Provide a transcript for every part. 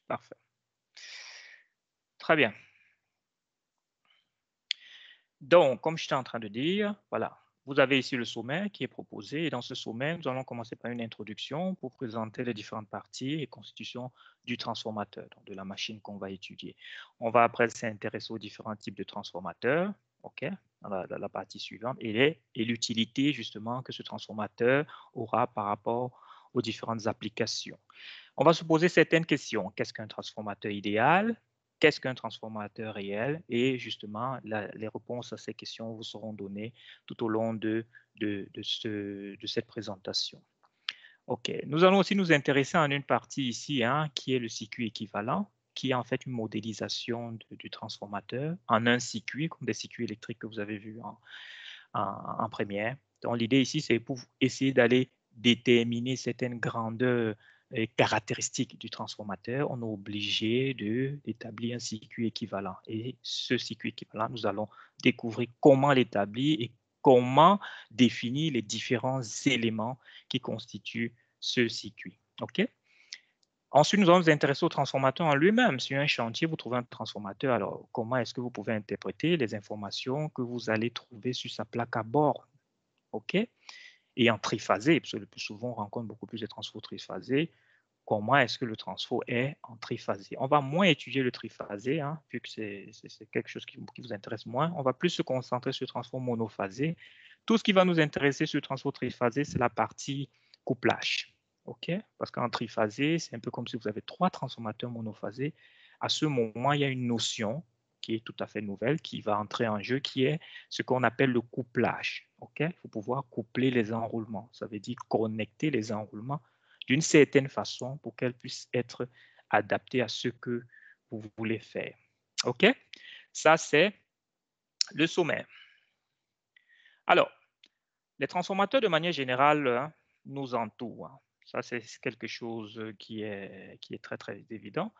Parfait. Très bien. Donc, comme j'étais en train de dire, voilà, vous avez ici le sommaire qui est proposé. Et dans ce sommaire, nous allons commencer par une introduction pour présenter les différentes parties et constitutions du transformateur, donc de la machine qu'on va étudier. On va après s'intéresser aux différents types de transformateurs, OK, dans la partie suivante, et l'utilité justement que ce transformateur aura par rapport aux différentes applications. On va se poser certaines questions. Qu'est-ce qu'un transformateur idéal? Qu'est-ce qu'un transformateur réel? Et justement, les réponses à ces questions vous seront données tout au long de cette présentation. OK. Nous allons aussi nous intéresser à une partie ici, qui est le circuit équivalent, qui est en fait une modélisation du transformateur en un circuit, comme des circuits électriques que vous avez vus en première. Donc, l'idée ici, c'est pour essayer d'aller déterminer certaines grandeurs et caractéristiques du transformateur. On est obligé d'établir un circuit équivalent. Et ce circuit équivalent, nous allons découvrir comment l'établir et comment définir les différents éléments qui constituent ce circuit. OK? Ensuite, nous allons nous intéresser au transformateur en lui-même. Sur un chantier, vous trouvez un transformateur. Alors, comment est-ce que vous pouvez interpréter les informations que vous allez trouver sur sa plaque à bord? OK? Et en triphasé, parce que le plus souvent, on rencontre beaucoup plus de transfo triphasés. Comment est-ce que le transfo est en triphasé? On va moins étudier le triphasé, vu que c'est quelque chose qui vous intéresse moins. On va plus se concentrer sur le transfo monophasé. Tout ce qui va nous intéresser sur le transfo triphasé, c'est la partie couplage. OK? Parce qu'en triphasé, c'est un peu comme si vous avez 3 transformateurs monophasés. À ce moment, il y a une notion qui est tout à fait nouvelle, qui va entrer en jeu, qui est ce qu'on appelle le couplage. OK? Il faut pouvoir coupler les enroulements. Ça veut dire connecter les enroulements d'une certaine façon pour qu'elles puissent être adaptées à ce que vous voulez faire. OK? Ça, c'est le sommaire. Alors, les transformateurs, de manière générale, nous entourent. Ça, c'est quelque chose qui est très, très évident.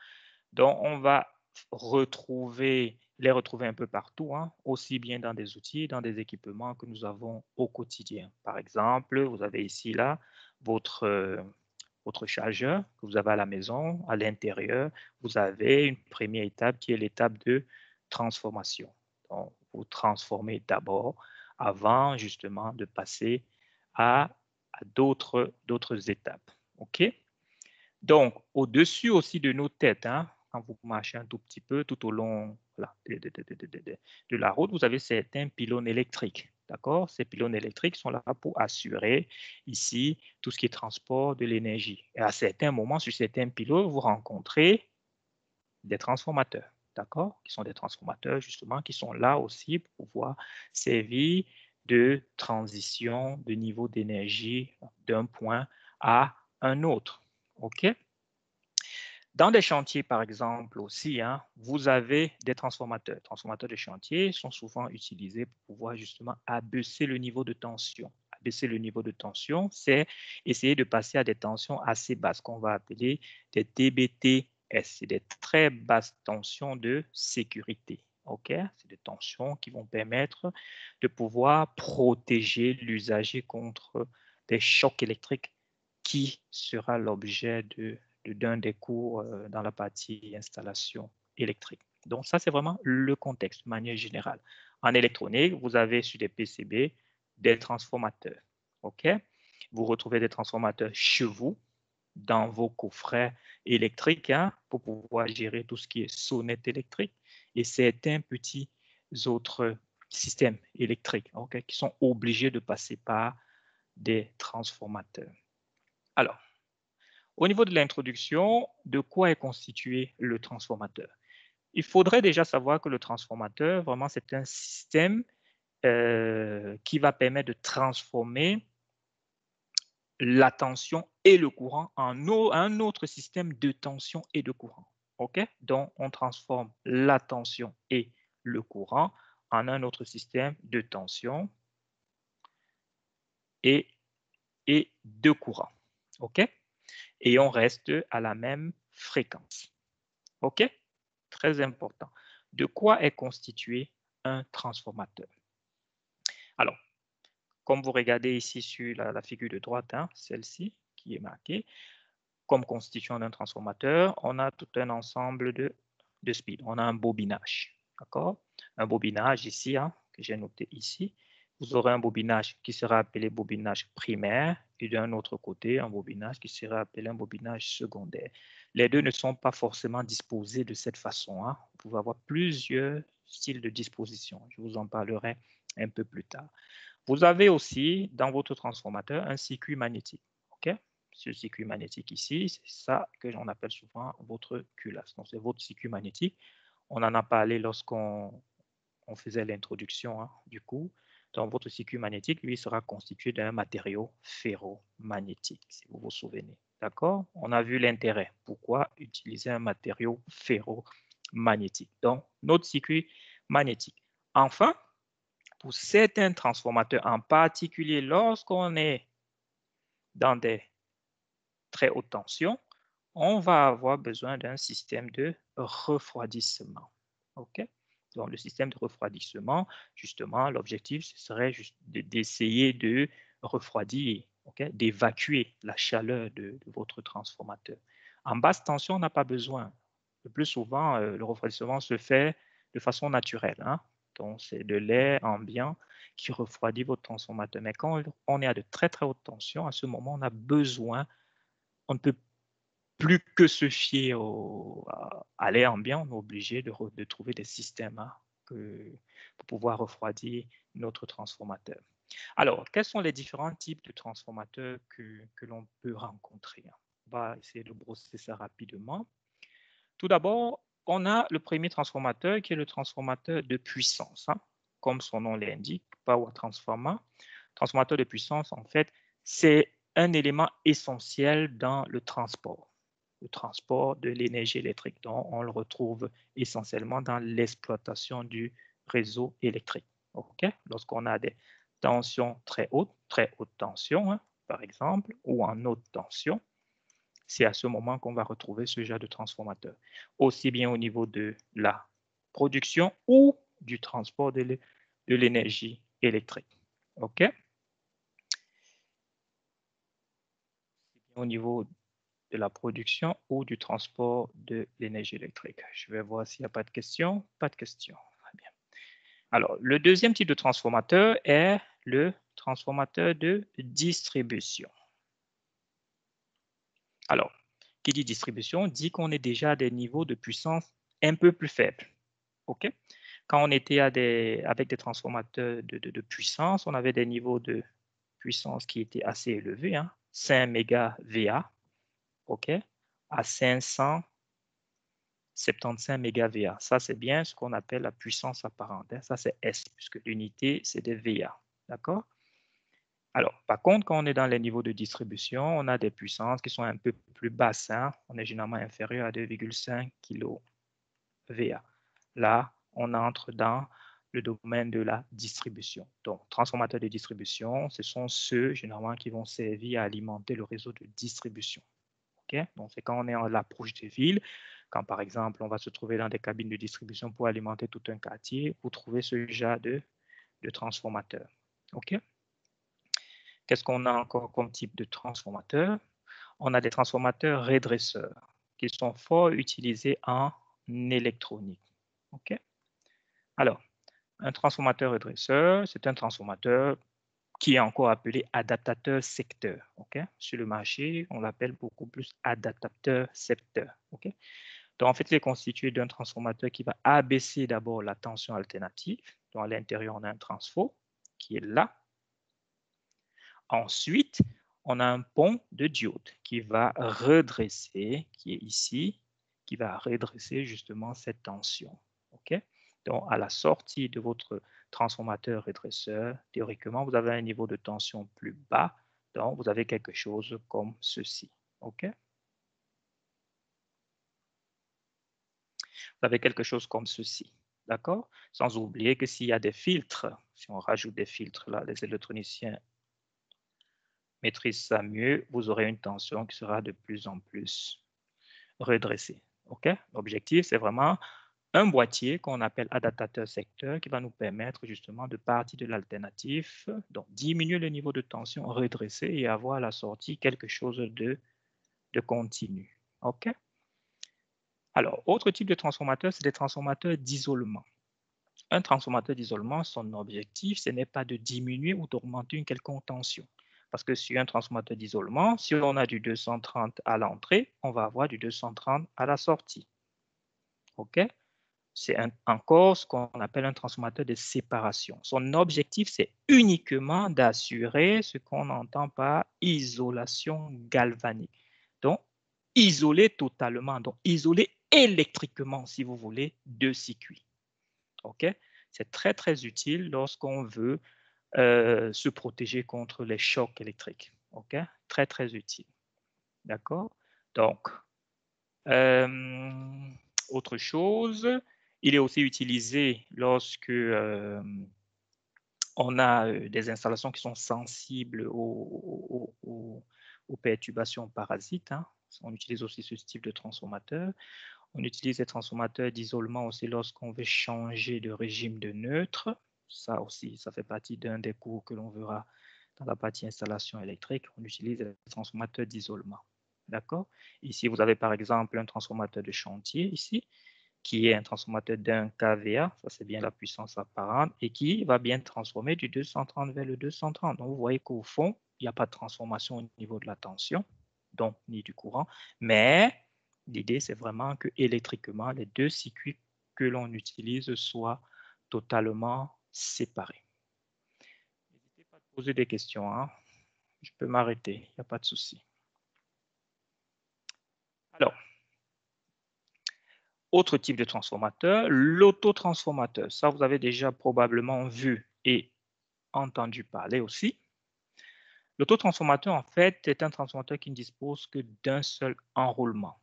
Donc, on va les retrouver un peu partout, aussi bien dans des outils, dans des équipements que nous avons au quotidien. Par exemple, vous avez ici, là, votre chargeur que vous avez à la maison. À l'intérieur, vous avez une première étape qui est l'étape de transformation. Donc, vous transformez d'abord avant justement de passer à d'autres étapes. OK? Donc, au-dessus aussi de nos têtes, quand vous marchez un tout petit peu tout au long de la route, vous avez certains pylônes électriques. D'accord? Ces pylônes électriques sont là pour assurer ici tout ce qui est transport de l'énergie. Et à certains moments, sur certains pylônes, vous rencontrez des transformateurs. D'accord? Qui sont des transformateurs justement qui sont là aussi pour pouvoir servir de transition de niveau d'énergie d'un point à un autre. OK? Dans des chantiers, par exemple, aussi, vous avez des transformateurs. Les transformateurs de chantier sont souvent utilisés pour pouvoir justement abaisser le niveau de tension. Abaisser le niveau de tension, c'est essayer de passer à des tensions assez basses, qu'on va appeler des DBTS. C'est des très basses tensions de sécurité. OK? C'est des tensions qui vont permettre de pouvoir protéger l'usager contre des chocs électriques qui sera l'objet d'un des cours dans la partie installation électrique. Donc ça, c'est vraiment le contexte de manière générale. En électronique, vous avez sur des PCB des transformateurs. OK? Vous retrouvez des transformateurs chez vous, dans vos coffrets électriques, pour pouvoir gérer tout ce qui est sonnette électrique et certains petits autres systèmes électriques, OK, qui sont obligés de passer par des transformateurs. Alors, au niveau de l'introduction, de quoi est constitué le transformateur? Il faudrait déjà savoir que le transformateur, vraiment, c'est un système qui va permettre de transformer la tension et le courant en un autre système de tension et de courant. OK? Donc, on transforme la tension et le courant en un autre système de tension et de courant. OK? Et on reste à la même fréquence. OK? Très important. De quoi est constitué un transformateur? Alors, comme vous regardez ici sur la figure de droite, celle-ci qui est marquée, comme constituant d'un transformateur, on a tout un ensemble de speed. On a un bobinage, d'accord? Un bobinage ici, hein, que j'ai noté ici. Vous aurez un bobinage qui sera appelé bobinage primaire et d'un autre côté, un bobinage qui sera appelé un bobinage secondaire. Les deux ne sont pas forcément disposés de cette façon, hein. Vous pouvez avoir plusieurs styles de disposition. Je vous en parlerai un peu plus tard. Vous avez aussi dans votre transformateur un circuit magnétique. OK? Ce circuit magnétique ici, c'est ça que j'en appelle souvent votre culasse. Donc, c'est votre circuit magnétique. On en a parlé lorsqu'on faisait l'introduction, hein, du coup. Donc, votre circuit magnétique, lui, sera constitué d'un matériau ferromagnétique, si vous vous souvenez. D'accord? On a vu l'intérêt. Pourquoi utiliser un matériau ferromagnétique? Donc, notre circuit magnétique. Enfin, pour certains transformateurs, en particulier lorsqu'on est dans des très hautes tensions, on va avoir besoin d'un système de refroidissement. OK? Donc, le système de refroidissement, justement, l'objectif, ce serait d'essayer de refroidir, okay? D'évacuer la chaleur de votre transformateur. En basse tension, on n'a pas besoin. Le plus souvent, le refroidissement se fait de façon naturelle, hein? Donc, c'est de l'air ambiant qui refroidit votre transformateur. Mais quand on est à de très, très hautes tensions, à ce moment, on a besoin, on ne peut plus que se fier à l'air ambiant, on est obligé de trouver des systèmes, hein, pour pouvoir refroidir notre transformateur. Alors, quels sont les différents types de transformateurs que l'on peut rencontrer? On va essayer de brosser ça rapidement. Tout d'abord, on a le premier transformateur qui est le transformateur de puissance, hein. Comme son nom l'indique, Power Transformer. Transformateur de puissance, en fait, c'est un élément essentiel dans le transport de l'énergie électrique. Donc, on le retrouve essentiellement dans l'exploitation du réseau électrique. Okay? Lorsqu'on a des tensions très haute tension, hein, par exemple, ou en haute tension, c'est à ce moment qu'on va retrouver ce genre de transformateur, aussi bien au niveau de la production ou du transport de l'énergie électrique. OK? Au niveau de la production ou du transport de l'énergie électrique. Je vais voir s'il n'y a pas de questions. Pas de questions. Très bien. Alors, le deuxième type de transformateur est le transformateur de distribution. Alors, qui dit distribution dit qu'on est déjà à des niveaux de puissance un peu plus faibles. OK? Quand on était avec des transformateurs de puissance, on avait des niveaux de puissance qui étaient assez élevés, hein, 5 MVA, OK, à 575 MVA. Ça, c'est bien ce qu'on appelle la puissance apparente, hein. Ça, c'est S, puisque l'unité, c'est des VA. D'accord? Alors, par contre, quand on est dans les niveaux de distribution, on a des puissances qui sont un peu plus basses, hein. On est généralement inférieur à 2,5 kVA. Là, on entre dans le domaine de la distribution. Donc, transformateurs de distribution, ce sont ceux généralement qui vont servir à alimenter le réseau de distribution. Okay? Donc, c'est quand on est à l'approche des villes, quand par exemple, on va se trouver dans des cabines de distribution pour alimenter tout un quartier, pour trouver ce genre de transformateur. OK? Qu'est-ce qu'on a encore comme type de transformateur? On a des transformateurs redresseurs qui sont fort utilisés en électronique. OK? Alors, un transformateur redresseur, c'est un transformateur qui est encore appelé adaptateur secteur. Okay? Sur le marché, on l'appelle beaucoup plus adaptateur secteur. Okay? Donc, en fait, il est constitué d'un transformateur qui va abaisser d'abord la tension alternative. Donc, à l'intérieur, on a un transfo qui est là. Ensuite, on a un pont de diode qui va redresser, qui est ici, qui va redresser justement cette tension. Okay? Donc, à la sortie de votre transformateur redresseur, théoriquement, vous avez un niveau de tension plus bas. Donc, vous avez quelque chose comme ceci. Okay? Vous avez quelque chose comme ceci. D'accord? Sans oublier que s'il y a des filtres, si on rajoute des filtres là, les électroniciens maîtrisent ça mieux, vous aurez une tension qui sera de plus en plus redressée. OK? L'objectif, c'est vraiment un boîtier qu'on appelle adaptateur secteur qui va nous permettre justement de partir de l'alternative, donc diminuer le niveau de tension, redresser et avoir à la sortie quelque chose de de continu. OK? Alors, autre type de transformateur, c'est des transformateurs d'isolement. Un transformateur d'isolement, son objectif, ce n'est pas de diminuer ou d'augmenter une quelconque tension. Parce que sur un transformateur d'isolement, si on a du 230 à l'entrée, on va avoir du 230 à la sortie. OK? C'est encore ce qu'on appelle un transformateur de séparation. Son objectif, c'est uniquement d'assurer ce qu'on entend par isolation galvanique. Donc, isoler totalement, donc isoler électriquement, si vous voulez, deux circuits. OK? C'est très, très utile lorsqu'on veut se protéger contre les chocs électriques. OK? Très, très utile. D'accord? Donc, autre chose, il est aussi utilisé lorsque on a des installations qui sont sensibles aux perturbations parasites. Hein. On utilise aussi ce type de transformateur. On utilise des transformateurs d'isolement aussi lorsqu'on veut changer de régime de neutre. Ça aussi, ça fait partie d'un des cours que l'on verra dans la partie installation électrique. On utilise des transformateurs d'isolement. D'accord? Ici, vous avez par exemple un transformateur de chantier ici, qui est un transformateur d'un kVA, ça c'est bien la puissance apparente, et qui va bien transformer du 230 vers le 230. Donc vous voyez qu'au fond, il n'y a pas de transformation au niveau de la tension, donc ni du courant, mais l'idée c'est vraiment que électriquement, les deux circuits que l'on utilise soient totalement séparés. N'hésitez pas à poser des questions, hein. Je peux m'arrêter, il n'y a pas de souci. Alors, autre type de transformateur, l'autotransformateur. Ça, vous avez déjà probablement vu et entendu parler aussi. L'autotransformateur, en fait, est un transformateur qui ne dispose que d'un seul enroulement.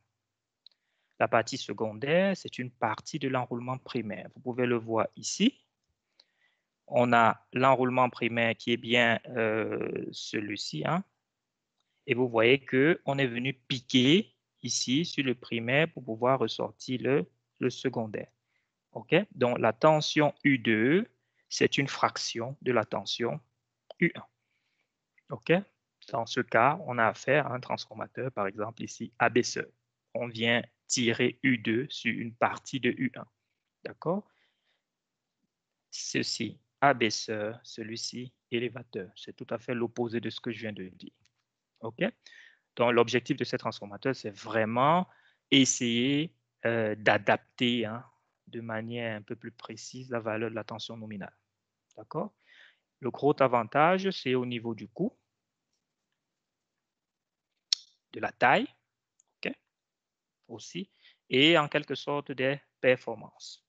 La partie secondaire, c'est une partie de l'enroulement primaire. Vous pouvez le voir ici. On a l'enroulement primaire qui est bien celui-ci. Hein, et vous voyez qu'on est venu piquer ici sur le primaire pour pouvoir ressortir le secondaire. OK? Donc, la tension U2, c'est une fraction de la tension U1. OK? Dans ce cas, on a affaire à un transformateur, par exemple ici, abaisseur. On vient tirer U2 sur une partie de U1. D'accord? Ceci, abaisseur, celui-ci, élévateur. C'est tout à fait l'opposé de ce que je viens de dire. OK? Donc, l'objectif de ces transformateurs, c'est vraiment essayer d'adapter de manière un peu plus précise la valeur de la tension nominale. D'accord? Le gros avantage, c'est au niveau du coût, de la taille, okay, aussi, et en quelque sorte des performances.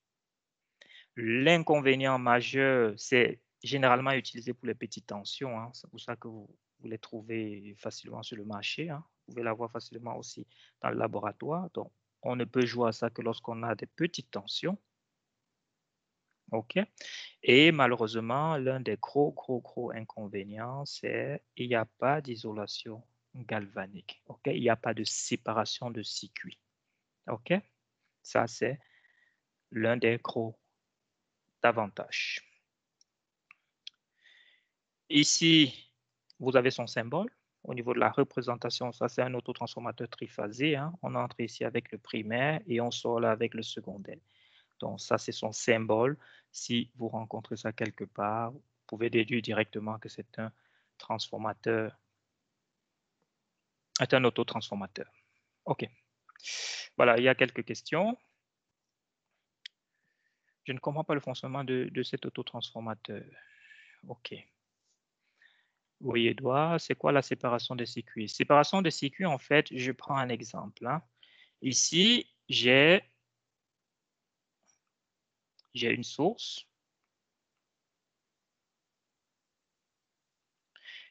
L'inconvénient majeur, c'est généralement utilisé pour les petites tensions. Hein. C'est pour ça que vous les trouvez facilement sur le marché. Hein. Vous pouvez l'avoir facilement aussi dans le laboratoire. Donc, on ne peut jouer à ça que lorsqu'on a des petites tensions. OK? Et malheureusement, l'un des gros inconvénients, c'est qu'il n'y a pas d'isolation galvanique. OK? Il n'y a pas de séparation de circuits. OK? Ça, c'est l'un des gros avantages. Ici, vous avez son symbole. Au niveau de la représentation, ça, c'est un autotransformateur triphasé. Hein. On entre ici avec le primaire et on sort là avec le secondaire. Donc, ça, c'est son symbole. Si vous rencontrez ça quelque part, vous pouvez déduire directement que c'est un transformateur, est un autotransformateur. OK. Voilà, il y a quelques questions. Je ne comprends pas le fonctionnement de cet autotransformateur. OK. Oui, Edouard, c'est quoi la séparation des circuits? Séparation des circuits, en fait, je prends un exemple. Hein. Ici, j'ai une source.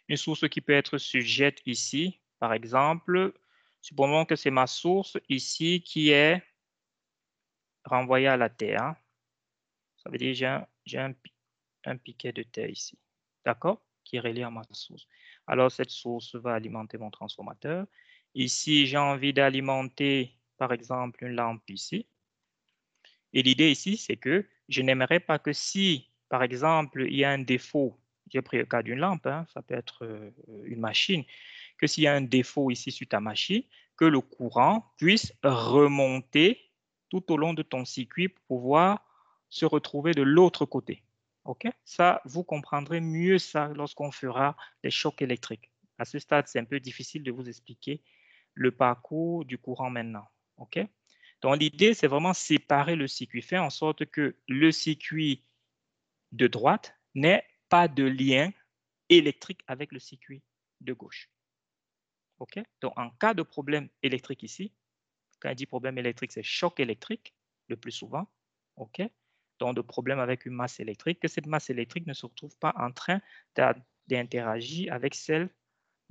Une source qui peut être sujette ici, par exemple, supposons que c'est ma source ici qui est renvoyée à la terre. Hein. Ça veut dire j'ai un piquet de terre ici, d'accord, qui est relié à ma source. Alors, cette source va alimenter mon transformateur. Ici, j'ai envie d'alimenter, par exemple, une lampe ici. Et l'idée ici, c'est que je n'aimerais pas que si, par exemple, il y a un défaut, j'ai pris le cas d'une lampe, hein, ça peut être une machine, que s'il y a un défaut ici sur ta machine, que le courant puisse remonter tout au long de ton circuit pour pouvoir se retrouver de l'autre côté. OK? Ça, vous comprendrez mieux ça lorsqu'on fera les chocs électriques. À ce stade, c'est un peu difficile de vous expliquer le parcours du courant maintenant. OK? Donc, l'idée, c'est vraiment séparer le circuit, faire en sorte que le circuit de droite n'ait pas de lien électrique avec le circuit de gauche. OK? Donc, en cas de problème électrique ici, quand je dis problème électrique, c'est choc électrique le plus souvent. OK? Donc, de problème avec une masse électrique, que cette masse électrique ne se retrouve pas en train d'interagir avec celle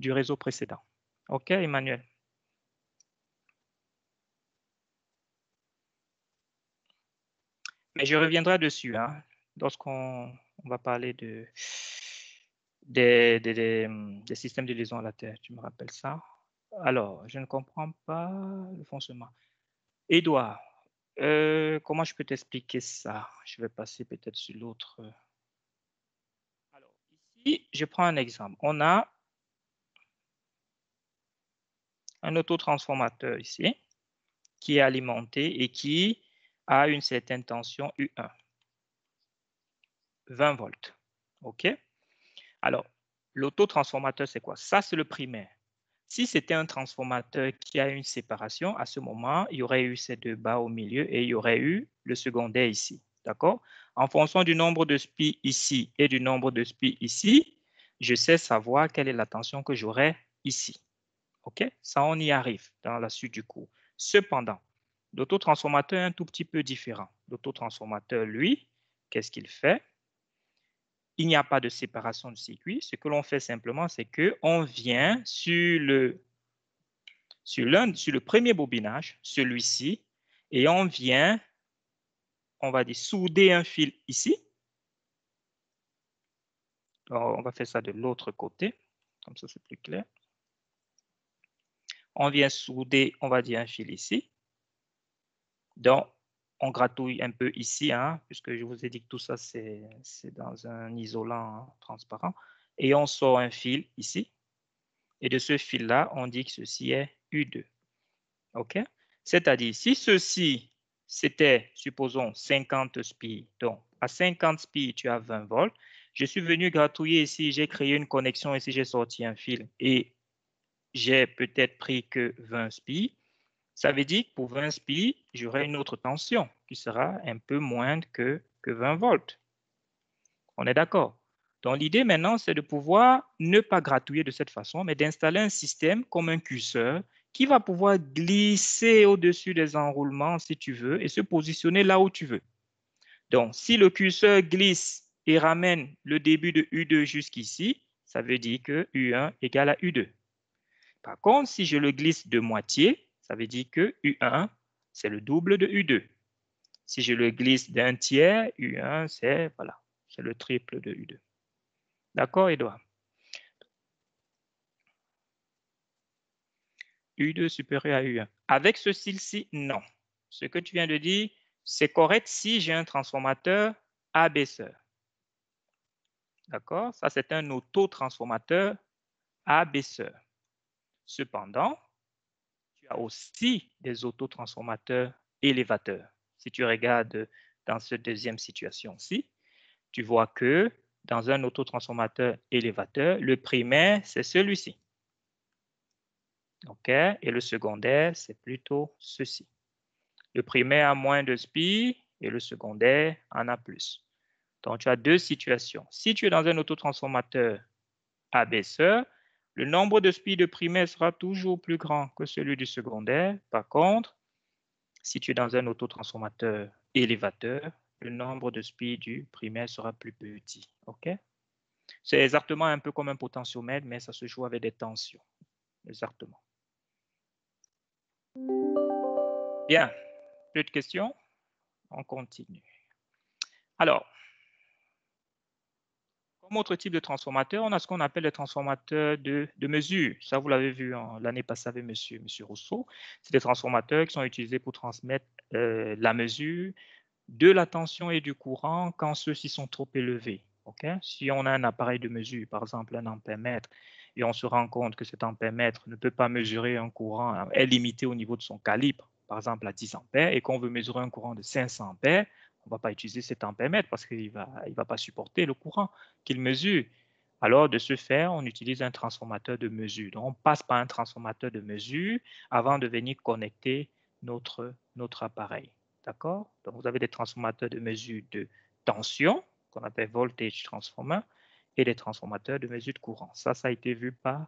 du réseau précédent. OK, Emmanuel? Mais je reviendrai dessus hein, lorsqu'on va parler des systèmes de liaison à la Terre. Tu me rappelles ça? Alors, je ne comprends pas le fonctionnement. Édouard, comment je peux t'expliquer ça? Je vais passer peut-être sur l'autre. Alors, ici, je prends un exemple. On a un autotransformateur ici qui est alimenté et qui a une certaine tension U1, 20 volts. OK? Alors, l'autotransformateur, c'est quoi? Ça, c'est le primaire. Si c'était un transformateur qui a une séparation, à ce moment, il y aurait eu ces deux barres au milieu et il y aurait eu le secondaire ici. D'accord? En fonction du nombre de SPI ici et du nombre de SPI ici, je sais savoir quelle est la tension que j'aurai ici. OK? Ça, on y arrive dans la suite du cours. Cependant, l'autotransformateur est un tout petit peu différent. L'autotransformateur, lui, qu'est-ce qu'il fait? Il n'y a pas de séparation de circuit. Ce que l'on fait simplement, c'est qu'on vient sur le premier bobinage, celui-ci, et on vient, on va dire, souder un fil ici. Alors, on va faire ça de l'autre côté, comme ça c'est plus clair. On vient souder, on va dire, un fil ici. Donc, on gratouille un peu ici, hein, puisque je vous ai dit que tout ça, c'est dans un isolant transparent. Et on sort un fil ici. Et de ce fil-là, on dit que ceci est U2. OK? C'est-à-dire, si ceci, c'était, supposons, 50 SPI, donc à 50 SPI, tu as 20 volts. Je suis venu gratouiller ici, j'ai créé une connexion ici, j'ai sorti un fil et j'ai peut-être pris que 20 SPI. Ça veut dire que pour 20 SPI, j'aurai une autre tension qui sera un peu moindre que 20 volts. On est d'accord? Donc, l'idée maintenant, c'est de pouvoir ne pas gratouiller de cette façon, mais d'installer un système comme un curseur qui va pouvoir glisser au-dessus des enroulements, si tu veux, et se positionner là où tu veux. Donc, si le curseur glisse et ramène le début de U2 jusqu'ici, ça veut dire que U1 égale à U2. Par contre, si je le glisse de moitié, ça veut dire que U1, c'est le double de U2. Si je le glisse d'un tiers, U1, c'est voilà, c'est le triple de U2. D'accord, Edouard? U2 supérieur à U1. Avec ce style-ci, non. Ce que tu viens de dire, c'est correct si j'ai un transformateur abaisseur. D'accord? Ça, c'est un autotransformateur abaisseur. Cependant, tu as aussi des autotransformateurs élévateurs. Si tu regardes dans cette deuxième situation-ci, tu vois que dans un autotransformateur élévateur, le primaire, c'est celui-ci. OK? Et le secondaire, c'est plutôt ceci. Le primaire a moins de SPI et le secondaire en a plus. Donc, tu as deux situations. Si tu es dans un autotransformateur abaisseur, le nombre de SPI de primaire sera toujours plus grand que celui du secondaire. Par contre, si tu es dans un autotransformateur élévateur, le nombre de SPI du primaire sera plus petit. OK? C'est exactement un peu comme un potentiomètre, mais ça se joue avec des tensions. Exactement. Bien. Plus de questions? On continue. Alors, comme autre type de transformateur, on a ce qu'on appelle les transformateurs de mesure. Ça, vous l'avez vu l'année passée avec monsieur Rousseau. C'est des transformateurs qui sont utilisés pour transmettre la mesure de la tension et du courant quand ceux-ci sont trop élevés. Okay? Si on a un appareil de mesure, par exemple un ampèremètre, et on se rend compte que cet ampèremètre ne peut pas mesurer un courant, est limité au niveau de son calibre, par exemple à 10 ampères, et qu'on veut mesurer un courant de 500 ampères, on ne va pas utiliser cet ampèremètre parce qu'il ne va pas supporter le courant qu'il mesure. Alors, de ce fait, on utilise un transformateur de mesure. Donc, on passe par un transformateur de mesure avant de venir connecter notre appareil. D'accord? Donc, vous avez des transformateurs de mesure de tension, qu'on appelle voltage transformer, et des transformateurs de mesure de courant. Ça a été vu par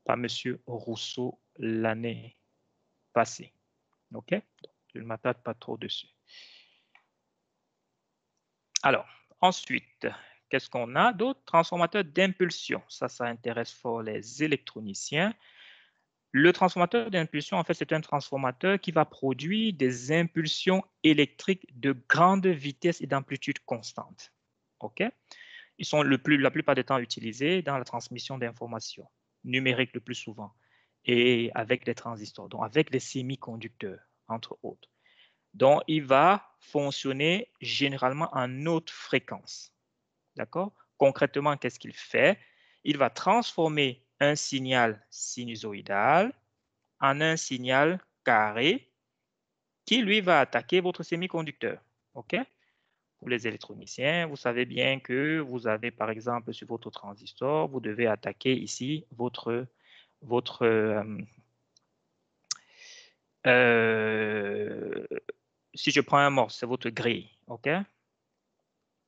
M. Rousseau l'année passée. OK? Donc, je ne m'attarde pas trop dessus. Alors, ensuite, qu'est-ce qu'on a d'autre? Transformateur d'impulsion. Ça intéresse fort les électroniciens. Le transformateur d'impulsion, en fait, c'est un transformateur qui va produire des impulsions électriques de grande vitesse et d'amplitude constante. OK? Ils sont la plupart du temps utilisés dans la transmission d'informations numériques le plus souvent et avec des transistors, donc avec des semi-conducteurs, entre autres. Donc, il va fonctionner généralement en haute fréquence. D'accord? Concrètement, qu'est-ce qu'il fait? Il va transformer un signal sinusoïdal en un signal carré qui, lui, va attaquer votre semi-conducteur. OK? Pour les électroniciens, vous savez bien que vous avez, par exemple, sur votre transistor, vous devez attaquer ici si je prends un morse, c'est votre grille, OK?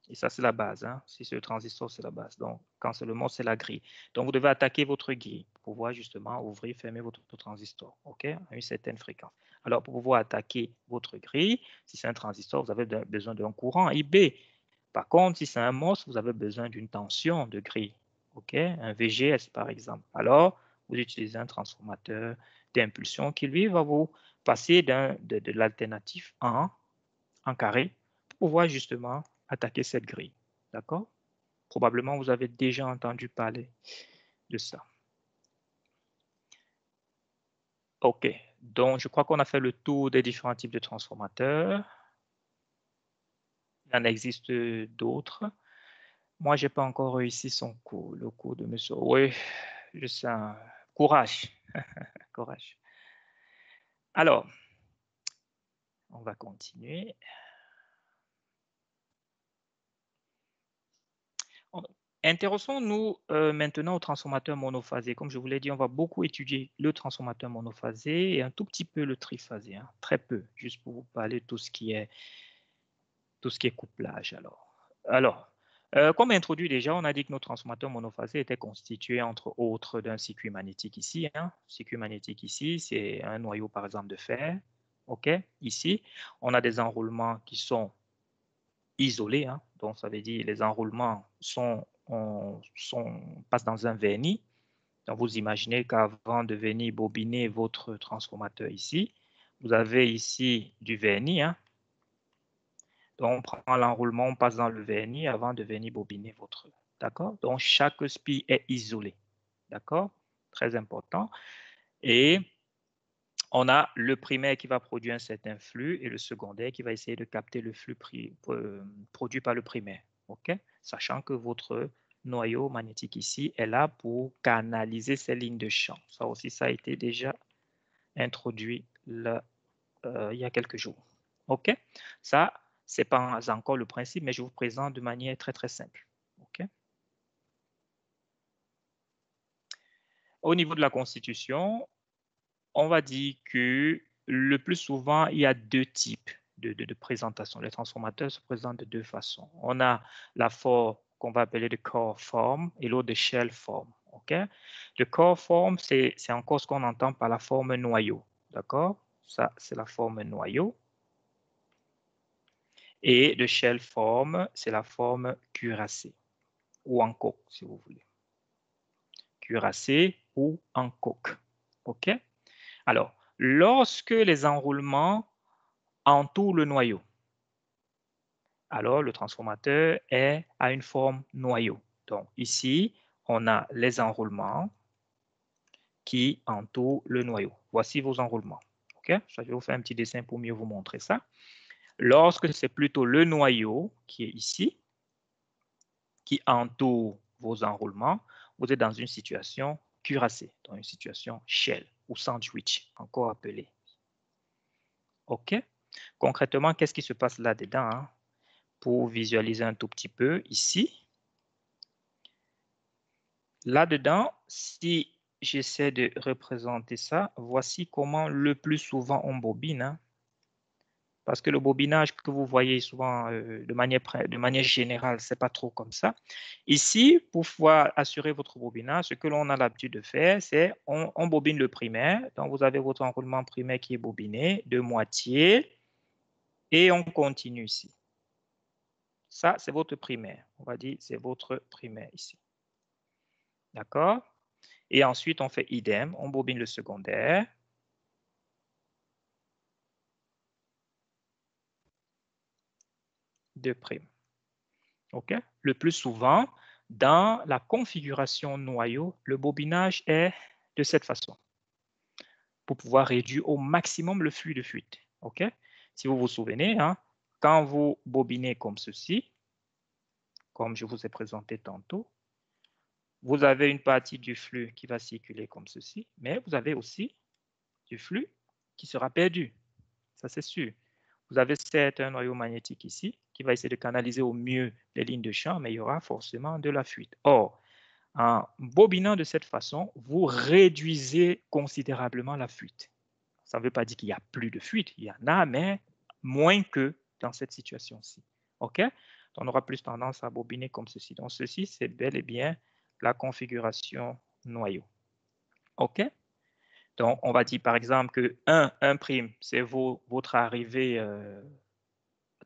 Et ça, c'est la base. Hein? Si c'est le transistor, c'est la base. Donc, quand c'est le morse, c'est la grille. Donc, vous devez attaquer votre grille pour pouvoir justement ouvrir, fermer votre transistor, OK? À une certaine fréquence. Alors, pour pouvoir attaquer votre grille, si c'est un transistor, vous avez besoin d'un courant IB. Par contre, si c'est un MOS, vous avez besoin d'une tension de grille, OK? Un VGS, par exemple. Alors, vous utilisez un transformateur d'impulsion qui, lui, va vous passer de l'alternatif en carré pour pouvoir justement attaquer cette grille. D'accord? Probablement, vous avez déjà entendu parler de ça. OK. Donc, je crois qu'on a fait le tour des différents types de transformateurs. Il en existe d'autres. Moi, je n'ai pas encore réussi son cours, le cours de monsieur. Oui, je sens. Courage. Courage. Alors, on va continuer. Intéressons-nous maintenant au transformateur monophasé. Comme je vous l'ai dit, on va beaucoup étudier le transformateur monophasé et un tout petit peu le triphasé, hein, très peu, juste pour vous parler de tout ce qui est couplage. Alors, comme introduit déjà, on a dit que nos transformateurs monophasés étaient constitués entre autres d'un circuit magnétique ici. Hein. Circuit magnétique ici, c'est un noyau par exemple de fer. OK, ici, on a des enroulements qui sont isolés. Hein. Donc, ça veut dire les enroulements passent dans un vernis. Donc, vous imaginez qu'avant de venir bobiner votre transformateur ici, vous avez ici du vernis. Hein. Donc, on prend l'enroulement, on passe dans le vernis avant de venir bobiner votre. D'accord? Donc, chaque spi est isolé. D'accord? Très important. Et on a le primaire qui va produire un certain flux et le secondaire qui va essayer de capter le flux produit par le primaire. OK? Sachant que votre noyau magnétique ici est là pour canaliser ces lignes de champ. Ça aussi, ça a été déjà introduit là, il y a quelques jours. OK? Ça, ce n'est pas encore le principe, mais je vous présente de manière très, très simple. OK? Au niveau de la constitution, on va dire que le plus souvent, il y a deux types de présentation. Les transformateurs se présentent de deux façons. On a la forme qu'on va appeler de core form et l'autre de shell form. Okay? Le core form, c'est encore ce qu'on entend par la forme noyau. D'accord? Ça, c'est la forme noyau. Et le shell form, c'est la forme cuirassée ou en coque, si vous voulez. Cuirassée ou en coque. OK? Alors, lorsque les enroulements entourent le noyau, alors le transformateur a une forme noyau. Donc, ici, on a les enroulements qui entourent le noyau. Voici vos enroulements. OK? Je vais vous faire un petit dessin pour mieux vous montrer ça. Lorsque c'est plutôt le noyau qui est ici, qui entoure vos enroulements, vous êtes dans une situation cuirassée, dans une situation shell ou sandwich, encore appelé. OK? Concrètement, qu'est-ce qui se passe là-dedans, hein? Pour visualiser un tout petit peu ici. Là-dedans, si j'essaie de représenter ça, voici comment le plus souvent on bobine, hein. Parce que le bobinage que vous voyez souvent de manière générale, ce n'est pas trop comme ça. Ici, pour pouvoir assurer votre bobinage, ce que l'on a l'habitude de faire, c'est on bobine le primaire. Donc, vous avez votre enroulement primaire qui est bobiné de moitié et on continue ici. Ça, c'est votre primaire. On va dire c'est votre primaire ici. D'accord? Et ensuite, on fait idem, on bobine le secondaire. De prime. OK? Le plus souvent, dans la configuration noyau, le bobinage est de cette façon pour pouvoir réduire au maximum le flux de fuite. OK? Si vous vous souvenez, hein, quand vous bobinez comme ceci, comme je vous ai présenté tantôt, vous avez une partie du flux qui va circuler comme ceci, mais vous avez aussi du flux qui sera perdu. Ça, c'est sûr. Vous avez certes un noyau magnétique ici qui va essayer de canaliser au mieux les lignes de champ, mais il y aura forcément de la fuite. Or, en bobinant de cette façon, vous réduisez considérablement la fuite. Ça ne veut pas dire qu'il n'y a plus de fuite, il y en a, mais moins que dans cette situation-ci. OK? On aura plus tendance à bobiner comme ceci. Donc, ceci, c'est bel et bien la configuration noyau. OK? Donc, on va dire par exemple que 1' c'est votre arrivée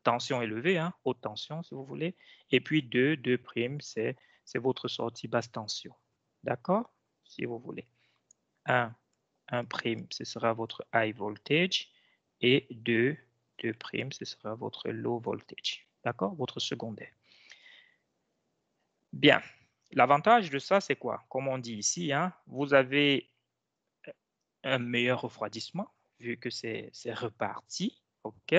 tension élevée, hein, haute tension si vous voulez. Et puis 2' c'est votre sortie basse tension. D'accord? Si vous voulez. 1' ce sera votre high voltage. Et 2' ce sera votre low voltage. D'accord? Votre secondaire. Bien. L'avantage de ça, c'est quoi? Comme on dit ici, hein, vous avez un meilleur refroidissement, vu que c'est reparti. OK?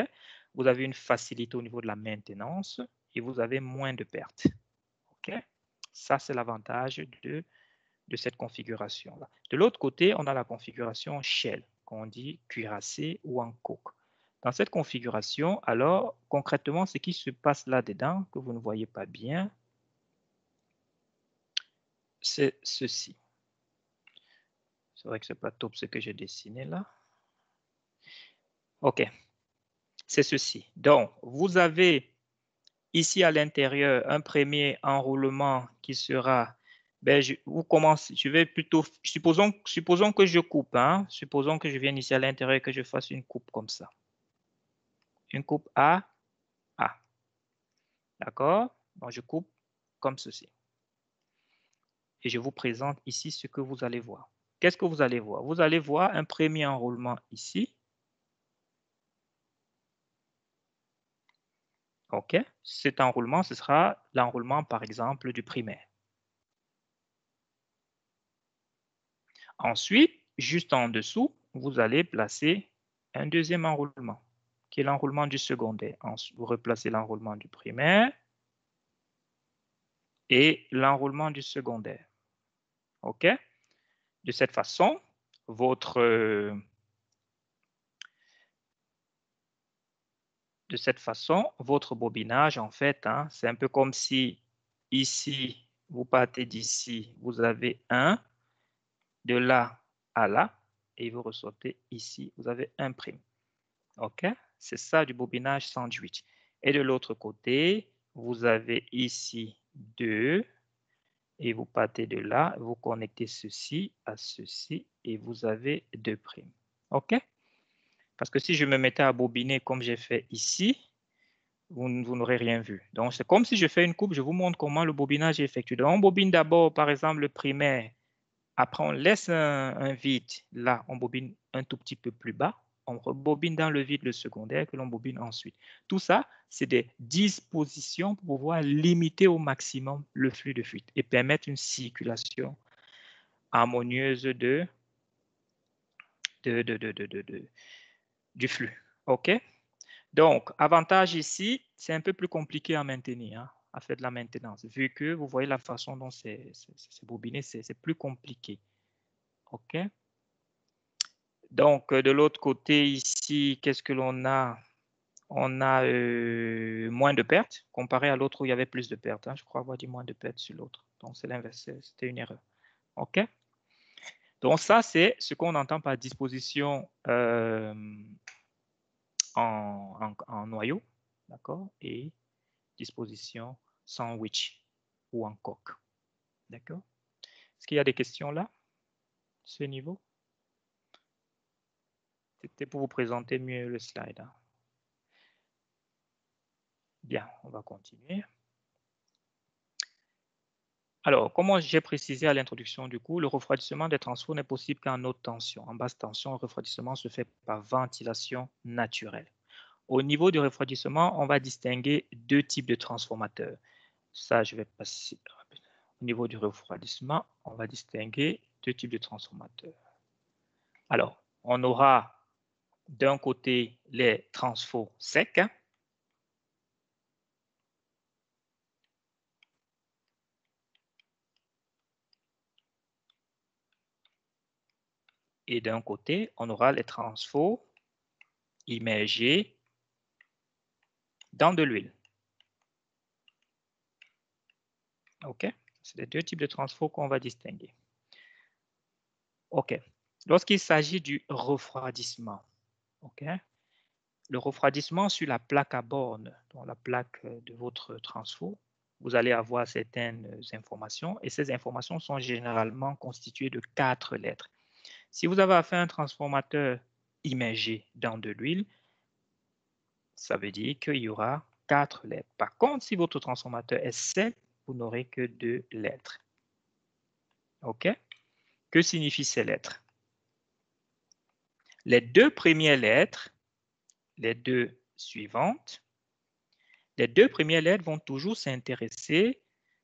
Vous avez une facilité au niveau de la maintenance et vous avez moins de pertes. OK? Ça, c'est l'avantage de cette configuration-là. De l'autre côté, on a la configuration shell, qu'on dit cuirassé ou en coque. Dans cette configuration, alors, concrètement, ce qui se passe là-dedans, que vous ne voyez pas bien, c'est ceci. C'est vrai que ce n'est pas top ce que j'ai dessiné là. OK. C'est ceci. Donc, vous avez ici à l'intérieur un premier enroulement qui sera, je vais plutôt, supposons que je coupe, hein, supposons que je vienne ici à l'intérieur et que je fasse une coupe comme ça. Une coupe A. D'accord? Donc, je coupe comme ceci. Et je vous présente ici ce que vous allez voir. Qu'est-ce que vous allez voir? Vous allez voir un premier enroulement ici. OK? Cet enroulement, ce sera l'enroulement, par exemple, du primaire. Ensuite, juste en dessous, vous allez placer un deuxième enroulement, qui est l'enroulement du secondaire. Ensuite, vous replacez l'enroulement du primaire et l'enroulement du secondaire. OK? De cette façon, votre bobinage, en fait, hein, c'est un peu comme si ici, vous partez d'ici, vous avez 1, de là à là, et vous ressortez ici, vous avez 1'. OK? C'est ça du bobinage sandwich. Et de l'autre côté, vous avez ici 2 et vous partez de là, vous connectez ceci à ceci et vous avez 2'. OK? Parce que si je me mettais à bobiner comme j'ai fait ici, vous n'aurez rien vu. Donc, c'est comme si je fais une coupe, je vous montre comment le bobinage est effectué. Donc, on bobine d'abord, par exemple, le primaire. Après, on laisse un vide. Là, on bobine un tout petit peu plus bas. On rebobine dans le vide le secondaire que l'on bobine ensuite. Tout ça, c'est des dispositions pour pouvoir limiter au maximum le flux de fuite et permettre une circulation harmonieuse du flux. OK? Donc, avantage ici, c'est un peu plus compliqué à maintenir. Hein. à faire de la maintenance, vu que vous voyez la façon dont c'est bobiné, c'est plus compliqué. OK? Donc, de l'autre côté, ici, qu'est-ce que l'on a? On a moins de pertes comparé à l'autre où il y avait plus de pertes. Hein. Je crois avoir dit moins de pertes sur l'autre. Donc, c'est l'inverse. C'était une erreur. OK? Donc, ça, c'est ce qu'on entend par disposition en noyau. D'accord? Et disposition sandwich ou en coque. D'accord? Est-ce qu'il y a des questions là, ce niveau? C'était pour vous présenter mieux le slide. Hein. Bien, on va continuer. Alors, comme j'ai précisé à l'introduction du cours, le refroidissement des transfos n'est possible qu'en haute tension. En basse tension, le refroidissement se fait par ventilation naturelle. Au niveau du refroidissement, on va distinguer deux types de transformateurs. Ça, je vais passer rapidement. Au niveau du refroidissement, on va distinguer deux types de transformateurs. Alors, on aura d'un côté les transfos secs. Et d'un côté, on aura les transfos immergés dans de l'huile. OK? C'est les deux types de transfos qu'on va distinguer. OK. Lorsqu'il s'agit du refroidissement, OK? Le refroidissement sur la plaque à borne, dans la plaque de votre transfo, vous allez avoir certaines informations et ces informations sont généralement constituées de 4 lettres. Si vous avez affaire à un transformateur immergé dans de l'huile, ça veut dire qu'il y aura 4 lettres. Par contre, si votre transformateur est sec, vous n'aurez que 2 lettres. OK? Que signifient ces lettres? Les deux premières lettres, les deux suivantes, les deux premières lettres vont toujours s'intéresser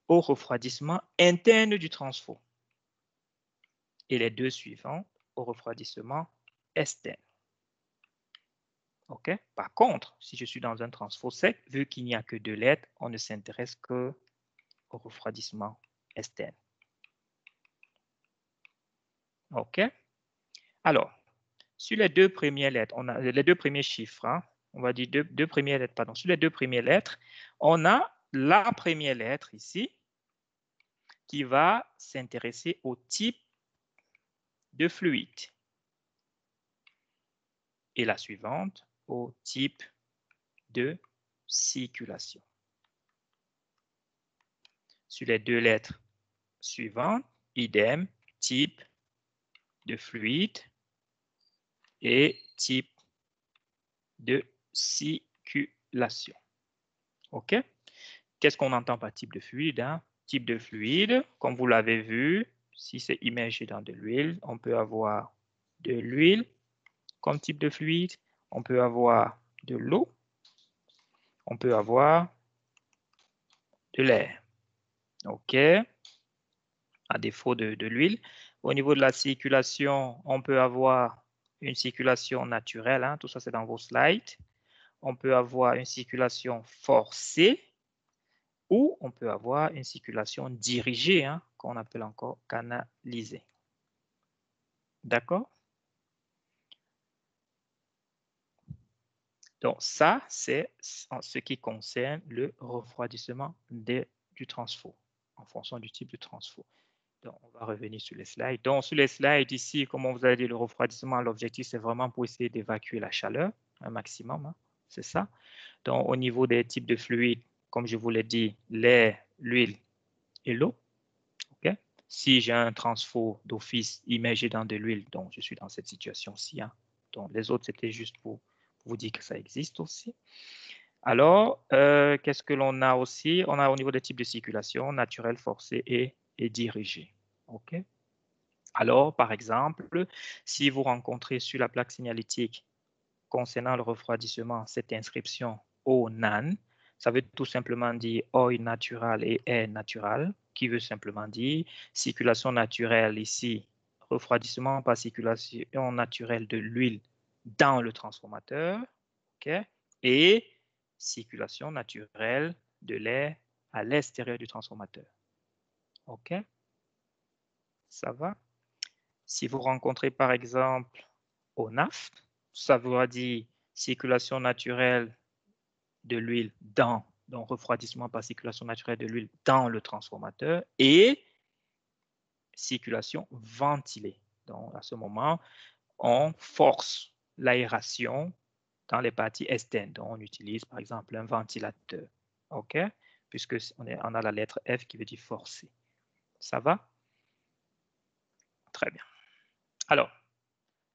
au refroidissement interne du transfo. Et les deux suivantes au refroidissement externe. OK? Par contre, si je suis dans un transfo sec, vu qu'il n'y a que 2 lettres, on ne s'intéresse qu'au refroidissement externe. OK? Alors, sur les deux premières lettres, on a les deux premiers chiffres, hein, on va dire deux premières lettres, pardon. Sur les deux premières lettres, on a la première lettre ici qui va s'intéresser au type de fluide et la suivante au type de circulation. Sur les deux lettres suivantes, idem, type de fluide et type de circulation. OK? Qu'est-ce qu'on entend par type de fluide? Hein? Type de fluide, comme vous l'avez vu, si c'est immergé dans de l'huile, on peut avoir de l'huile comme type de fluide, on peut avoir de l'eau, on peut avoir de l'air. OK? À défaut de l'huile. Au niveau de la circulation, on peut avoir une circulation naturelle. Hein? Tout ça, c'est dans vos slides. On peut avoir une circulation forcée ou on peut avoir une circulation dirigée, hein, qu'on appelle encore canalisée. D'accord? Donc, ça, c'est en ce qui concerne le refroidissement du transfo, en fonction du type de transfo. Donc, on va revenir sur les slides. Donc, sur les slides ici, comme on vous a dit, le refroidissement, l'objectif, c'est vraiment pour essayer d'évacuer la chaleur un maximum. Hein, c'est ça. Donc, au niveau des types de fluides, comme je vous l'ai dit, l'air, l'huile et l'eau. Okay? Si j'ai un transfo d'office immergé dans de l'huile, donc je suis dans cette situation-ci. Hein. Donc, les autres, c'était juste pour vous dire que ça existe aussi. Alors, qu'est-ce que l'on a aussi? On a au niveau des types de circulation, naturel, forcé et dirigé. OK? Alors, par exemple, si vous rencontrez sur la plaque signalétique concernant le refroidissement cette inscription ONAN, ça veut tout simplement dire oil natural et air natural, qui veut simplement dire circulation naturelle ici, refroidissement par circulation naturelle de l'huile dans le transformateur, okay? Et circulation naturelle de l'air à l'extérieur du transformateur. OK? Ça va? Si vous rencontrez par exemple ONAF, ça voudra dire circulation naturelle de l'huile dans, donc refroidissement par circulation naturelle de l'huile dans le transformateur et circulation ventilée. Donc à ce moment, on force l'aération dans les parties externes. Donc on utilise par exemple un ventilateur. OK? Puisque on a la lettre F qui veut dire forcer. Ça va? Très bien. Alors,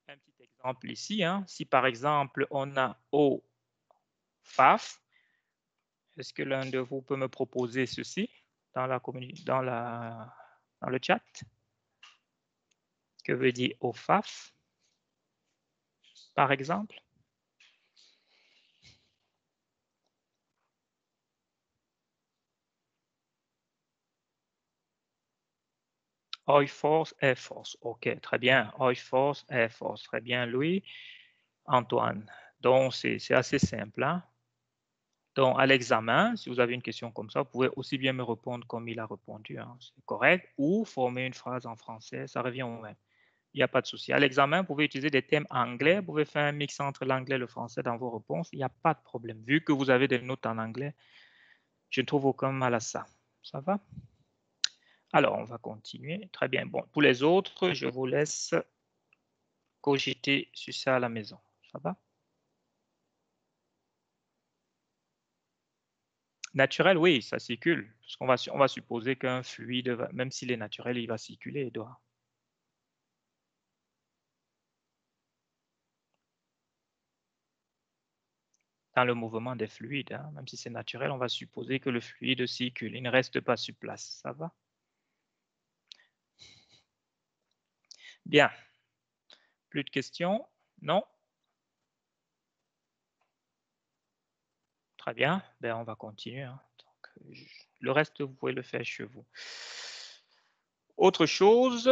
un petit exemple ici. Hein. Si par exemple, on a OFAF, est-ce que l'un de vous peut me proposer ceci dans le chat? Que veut dire OFAF, par exemple? Oil Force, Air Force. OK, très bien. Oil Force, Air Force. Très bien, Louis. Antoine. Donc, c'est assez simple. Hein? Donc, à l'examen, si vous avez une question comme ça, vous pouvez aussi bien me répondre comme il a répondu. Hein? C'est correct. Ou former une phrase en français, ça revient au même. Il n'y a pas de souci. À l'examen, vous pouvez utiliser des thèmes anglais. Vous pouvez faire un mix entre l'anglais et le français dans vos réponses. Il n'y a pas de problème. Vu que vous avez des notes en anglais, je ne trouve aucun mal à ça. Ça va? Alors, on va continuer. Très bien. Bon, pour les autres, je vous laisse cogiter sur ça à la maison. Ça va? Naturel, oui, ça circule. Parce qu'on va supposer qu'un fluide, même s'il est naturel, il va circuler, il doit. Dans le mouvement des fluides, hein, même si c'est naturel, on va supposer que le fluide circule. Il ne reste pas sur place. Ça va? Bien. Plus de questions? Non? Très bien. Ben, on va continuer. Hein. Donc, le reste, vous pouvez le faire chez vous. Autre chose,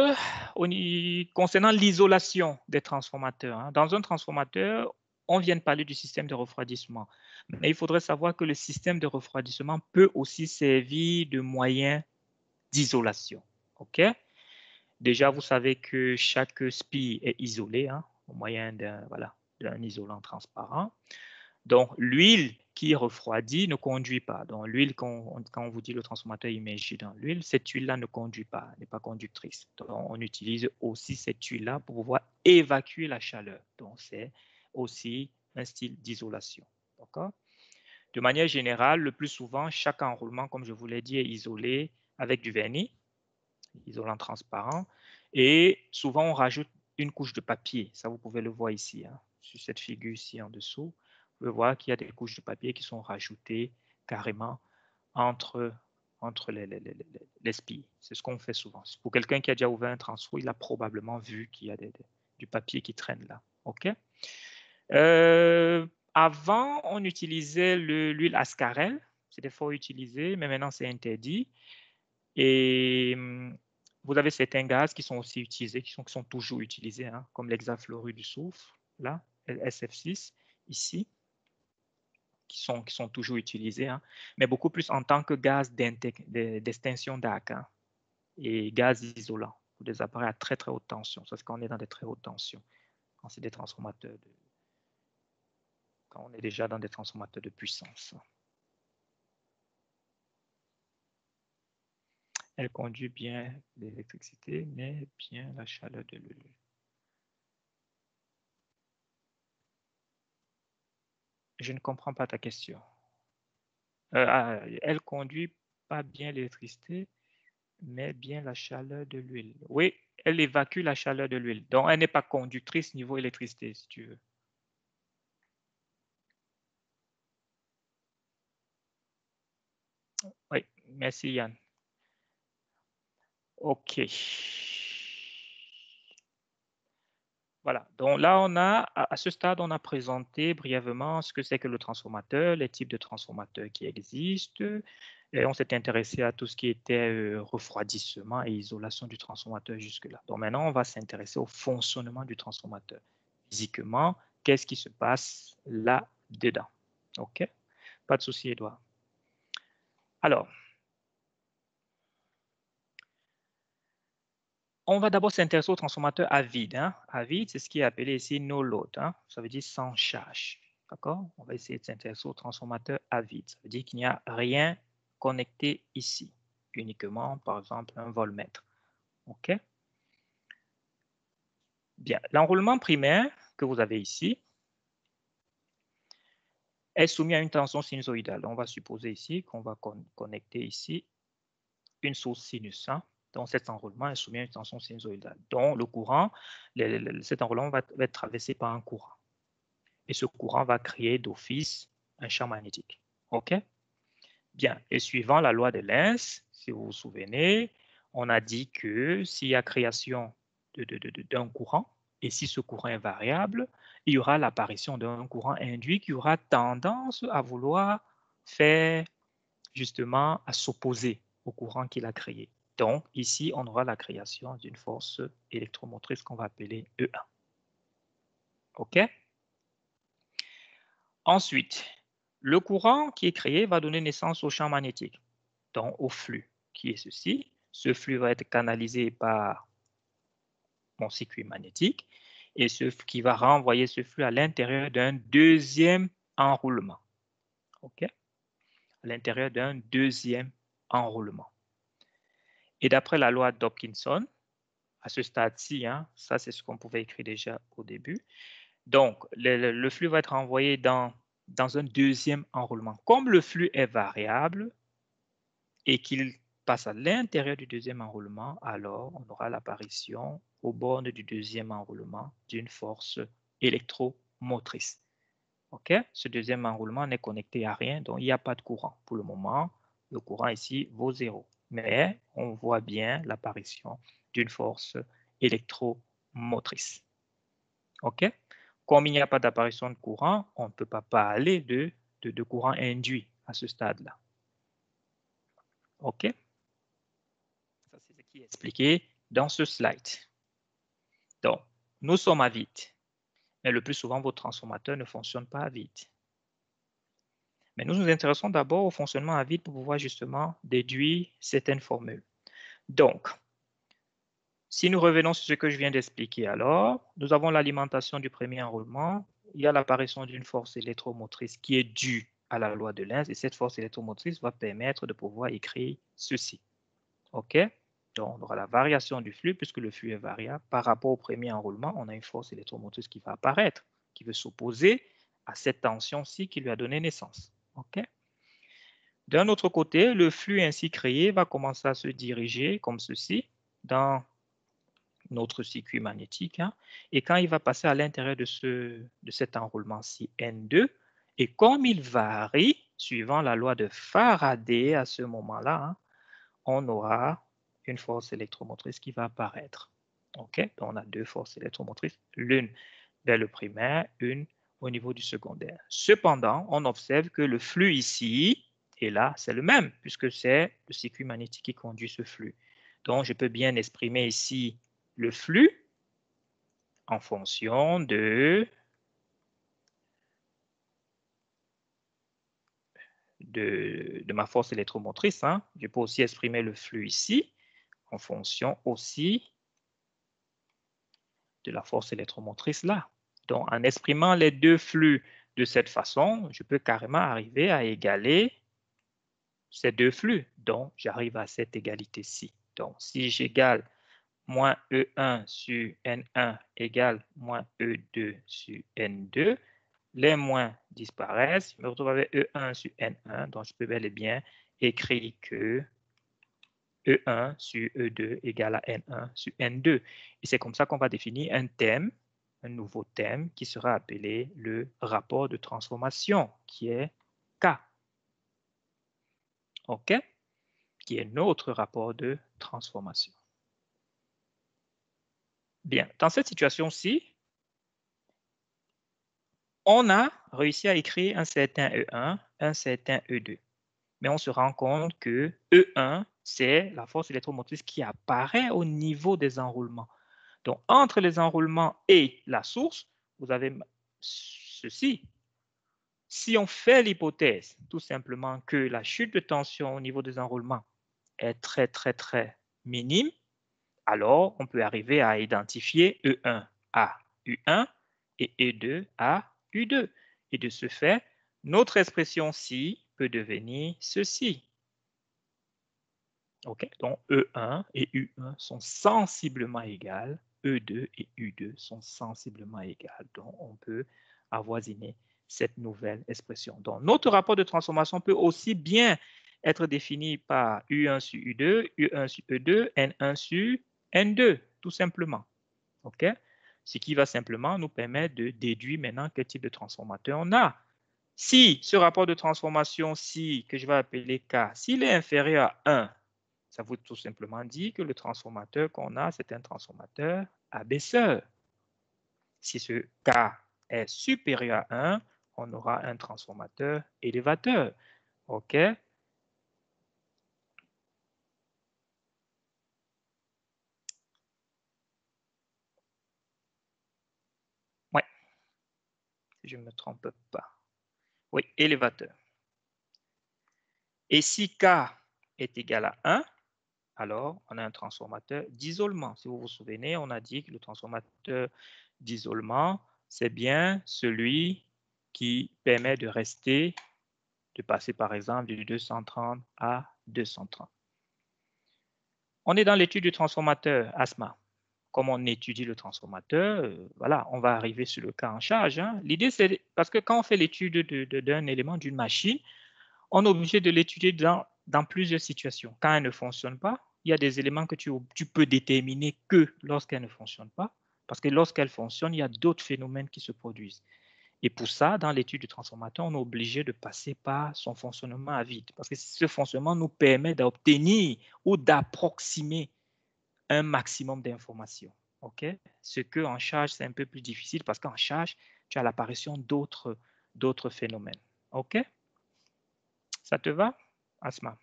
concernant l'isolation des transformateurs. Hein. Dans un transformateur, on vient de parler du système de refroidissement. Mais il faudrait savoir que le système de refroidissement peut aussi servir de moyen d'isolation. OK? Déjà, vous savez que chaque SPI est isolé hein, au moyen d'un isolant transparent. Donc, l'huile qui refroidit ne conduit pas. Donc, l'huile, quand on vous dit le transformateur immergé dans l'huile, cette huile-là ne conduit pas, n'est pas conductrice. Donc, on utilise aussi cette huile-là pour pouvoir évacuer la chaleur. Donc, c'est aussi un style d'isolation. D'accord? De manière générale, le plus souvent, chaque enroulement, comme je vous l'ai dit, est isolé avec du vernis, isolant transparent. Et souvent, on rajoute une couche de papier. Ça, vous pouvez le voir ici, hein, sur cette figure ici en dessous. Vous pouvez voir qu'il y a des couches de papier qui sont rajoutées carrément entre les spilles. C'est ce qu'on fait souvent. Pour quelqu'un qui a déjà ouvert un transfo, il a probablement vu qu'il y a du papier qui traîne là. OK? Avant, on utilisait l'huile ascarelle. C'était fort utilisé, mais maintenant, c'est interdit. Et vous avez certains gaz qui sont aussi utilisés, qui sont toujours utilisés, hein, comme l'hexafluorure du soufre, là, SF6, ici, qui sont toujours utilisés, hein, mais beaucoup plus en tant que gaz d'extinction d'arc hein, et gaz isolant pour des appareils à très très haute tension. Ça, c'est quand on est dans des très hautes tensions, quand c'est des transformateurs, quand on est déjà dans des transformateurs de puissance. Elle conduit bien l'électricité, mais bien la chaleur de l'huile. Je ne comprends pas ta question. Elle conduit pas bien l'électricité, mais bien la chaleur de l'huile. Oui, elle évacue la chaleur de l'huile. Donc, elle n'est pas conductrice niveau électricité, si tu veux. Oui, merci Yann. OK. Voilà, donc là, à ce stade, on a présenté brièvement ce que c'est que le transformateur, les types de transformateurs qui existent, et on s'est intéressé à tout ce qui était refroidissement et isolation du transformateur jusque-là. Donc maintenant, on va s'intéresser au fonctionnement du transformateur. Physiquement, qu'est-ce qui se passe là-dedans? OK? Pas de souci, Edouard. Alors, On va d'abord s'intéresser au transformateur à vide. Hein. À vide, c'est ce qui est appelé ici no load. Hein. Ça veut dire sans charge. D'accord? On va essayer de s'intéresser au transformateur à vide. Ça veut dire qu'il n'y a rien connecté ici. Uniquement, par exemple, un voltmètre. OK? Bien. L'enroulement primaire que vous avez ici est soumis à une tension sinusoïdale. On va supposer ici qu'on va connecter ici une source sinus. Hein. Donc, cet enroulement est soumis à une tension sinusoïdale. Donc, le courant, cet enroulement va être traversé par un courant. Et ce courant va créer d'office un champ magnétique. OK? Bien. Et suivant la loi de Lenz, si vous vous souvenez, on a dit que s'il y a création d'un courant, et si ce courant est variable, il y aura l'apparition d'un courant induit qui aura tendance à vouloir faire justement à s'opposer au courant qu'il a créé. Donc, ici, on aura la création d'une force électromotrice qu'on va appeler E1. OK? Ensuite, le courant qui est créé va donner naissance au champ magnétique, donc au flux, qui est ceci. Ce flux va être canalisé par mon circuit magnétique et ce qui va renvoyer ce flux à l'intérieur d'un deuxième enroulement. OK? À l'intérieur d'un deuxième enroulement. Et d'après la loi d'Hopkinson, à ce stade-ci, hein, ça c'est ce qu'on pouvait écrire déjà au début. Donc, le flux va être envoyé dans un deuxième enroulement. Comme le flux est variable et qu'il passe à l'intérieur du deuxième enroulement, alors on aura l'apparition aux bornes du deuxième enroulement d'une force électromotrice. OK? Ce deuxième enroulement n'est connecté à rien, donc il n'y a pas de courant. Pour le moment, le courant ici vaut 0. Mais on voit bien l'apparition d'une force électromotrice. OK? Comme il n'y a pas d'apparition de courant, on ne peut pas parler de courant induit à ce stade-là. OK? Ça, c'est ce qui est expliqué dans ce slide. Donc, nous sommes à vide. Mais le plus souvent, vos transformateurs ne fonctionnent pas à vide. Mais nous nous intéressons d'abord au fonctionnement à vide pour pouvoir justement déduire certaines formules. Donc, si nous revenons sur ce que je viens d'expliquer alors, nous avons l'alimentation du premier enroulement. Il y a l'apparition d'une force électromotrice qui est due à la loi de Lenz et cette force électromotrice va permettre de pouvoir écrire ceci. OK? Donc, on aura la variation du flux puisque le flux est variable. Par rapport au premier enroulement, on a une force électromotrice qui va apparaître, qui veut s'opposer à cette tension-ci qui lui a donné naissance. OK? D'un autre côté, le flux ainsi créé va commencer à se diriger comme ceci dans notre circuit magnétique. Hein, et quand il va passer à l'intérieur de cet enroulement-ci N2, et comme il varie, suivant la loi de Faraday à ce moment-là, hein, on aura une force électromotrice qui va apparaître. OK? Donc, on a deux forces électromotrices, l'une vers le primaire, une au niveau du secondaire. Cependant, on observe que le flux ici et là, c'est le même, puisque c'est le circuit magnétique qui conduit ce flux. Donc, je peux bien exprimer ici le flux en fonction de ma force électromotrice. Hein. Je peux aussi exprimer le flux ici en fonction aussi de la force électromotrice là. Donc, en exprimant les deux flux de cette façon, je peux carrément arriver à égaler ces deux flux. Donc, j'arrive à cette égalité-ci. Donc, si j'égale moins E1 sur N1 égale moins E2 sur N2, les moins disparaissent. Je me retrouve avec E1 sur N1, donc je peux bel et bien écrire que E1 sur E2 égale à N1 sur N2. Et c'est comme ça qu'on va définir un thème, un nouveau thème qui sera appelé le rapport de transformation, qui est K. OK? Qui est notre rapport de transformation. Bien, dans cette situation-ci, on a réussi à écrire un certain E1, un certain E2. Mais on se rend compte que E1, c'est la force électromotrice qui apparaît au niveau des enroulements. Donc, entre les enroulements et la source, vous avez ceci. Si on fait l'hypothèse, tout simplement, que la chute de tension au niveau des enroulements est très, très, très minime, alors on peut arriver à identifier E1 à U1 et E2 à U2. Et de ce fait, notre expression ci peut devenir ceci. OK? Donc E1 et U1 sont sensiblement égales, E2 et U2 sont sensiblement égales. Donc on peut avoisiner cette nouvelle expression. Donc notre rapport de transformation peut aussi bien être défini par U1 sur U2, U1 sur E2, N1 sur N2, tout simplement. OK? Ce qui va simplement nous permettre de déduire maintenant quel type de transformateur on a. Si ce rapport de transformation ci, que je vais appeler K, s'il est inférieur à 1, ça veut tout simplement dire que le transformateur qu'on a, c'est un transformateur abaisseur. Si ce K est supérieur à 1, on aura un transformateur élévateur. OK? Oui, si je ne me trompe pas. Oui, élévateur. Et si K est égal à 1, alors on a un transformateur d'isolement. Si vous vous souvenez, on a dit que le transformateur d'isolement, c'est bien celui qui permet de rester, de passer par exemple de 230 à 230. On est dans l'étude du transformateur ASMA. Comme on étudie le transformateur, voilà, on va arriver sur le cas en charge. Hein. L'idée, c'est parce que quand on fait l'étude d'un élément, d'une machine, on est obligé de l'étudier dans plusieurs situations. Quand elle ne fonctionne pas, il y a des éléments que tu peux déterminer que lorsqu'elle ne fonctionne pas, parce que lorsqu'elle fonctionne, il y a d'autres phénomènes qui se produisent. Et pour ça, dans l'étude du transformateur, on est obligé de passer par son fonctionnement à vide, parce que ce fonctionnement nous permet d'obtenir ou d'approximer un maximum d'informations. Okay? Ce qu'en charge, c'est un peu plus difficile, parce qu'en charge, tu as l'apparition d'autres phénomènes. OK? Ça te va, Asma?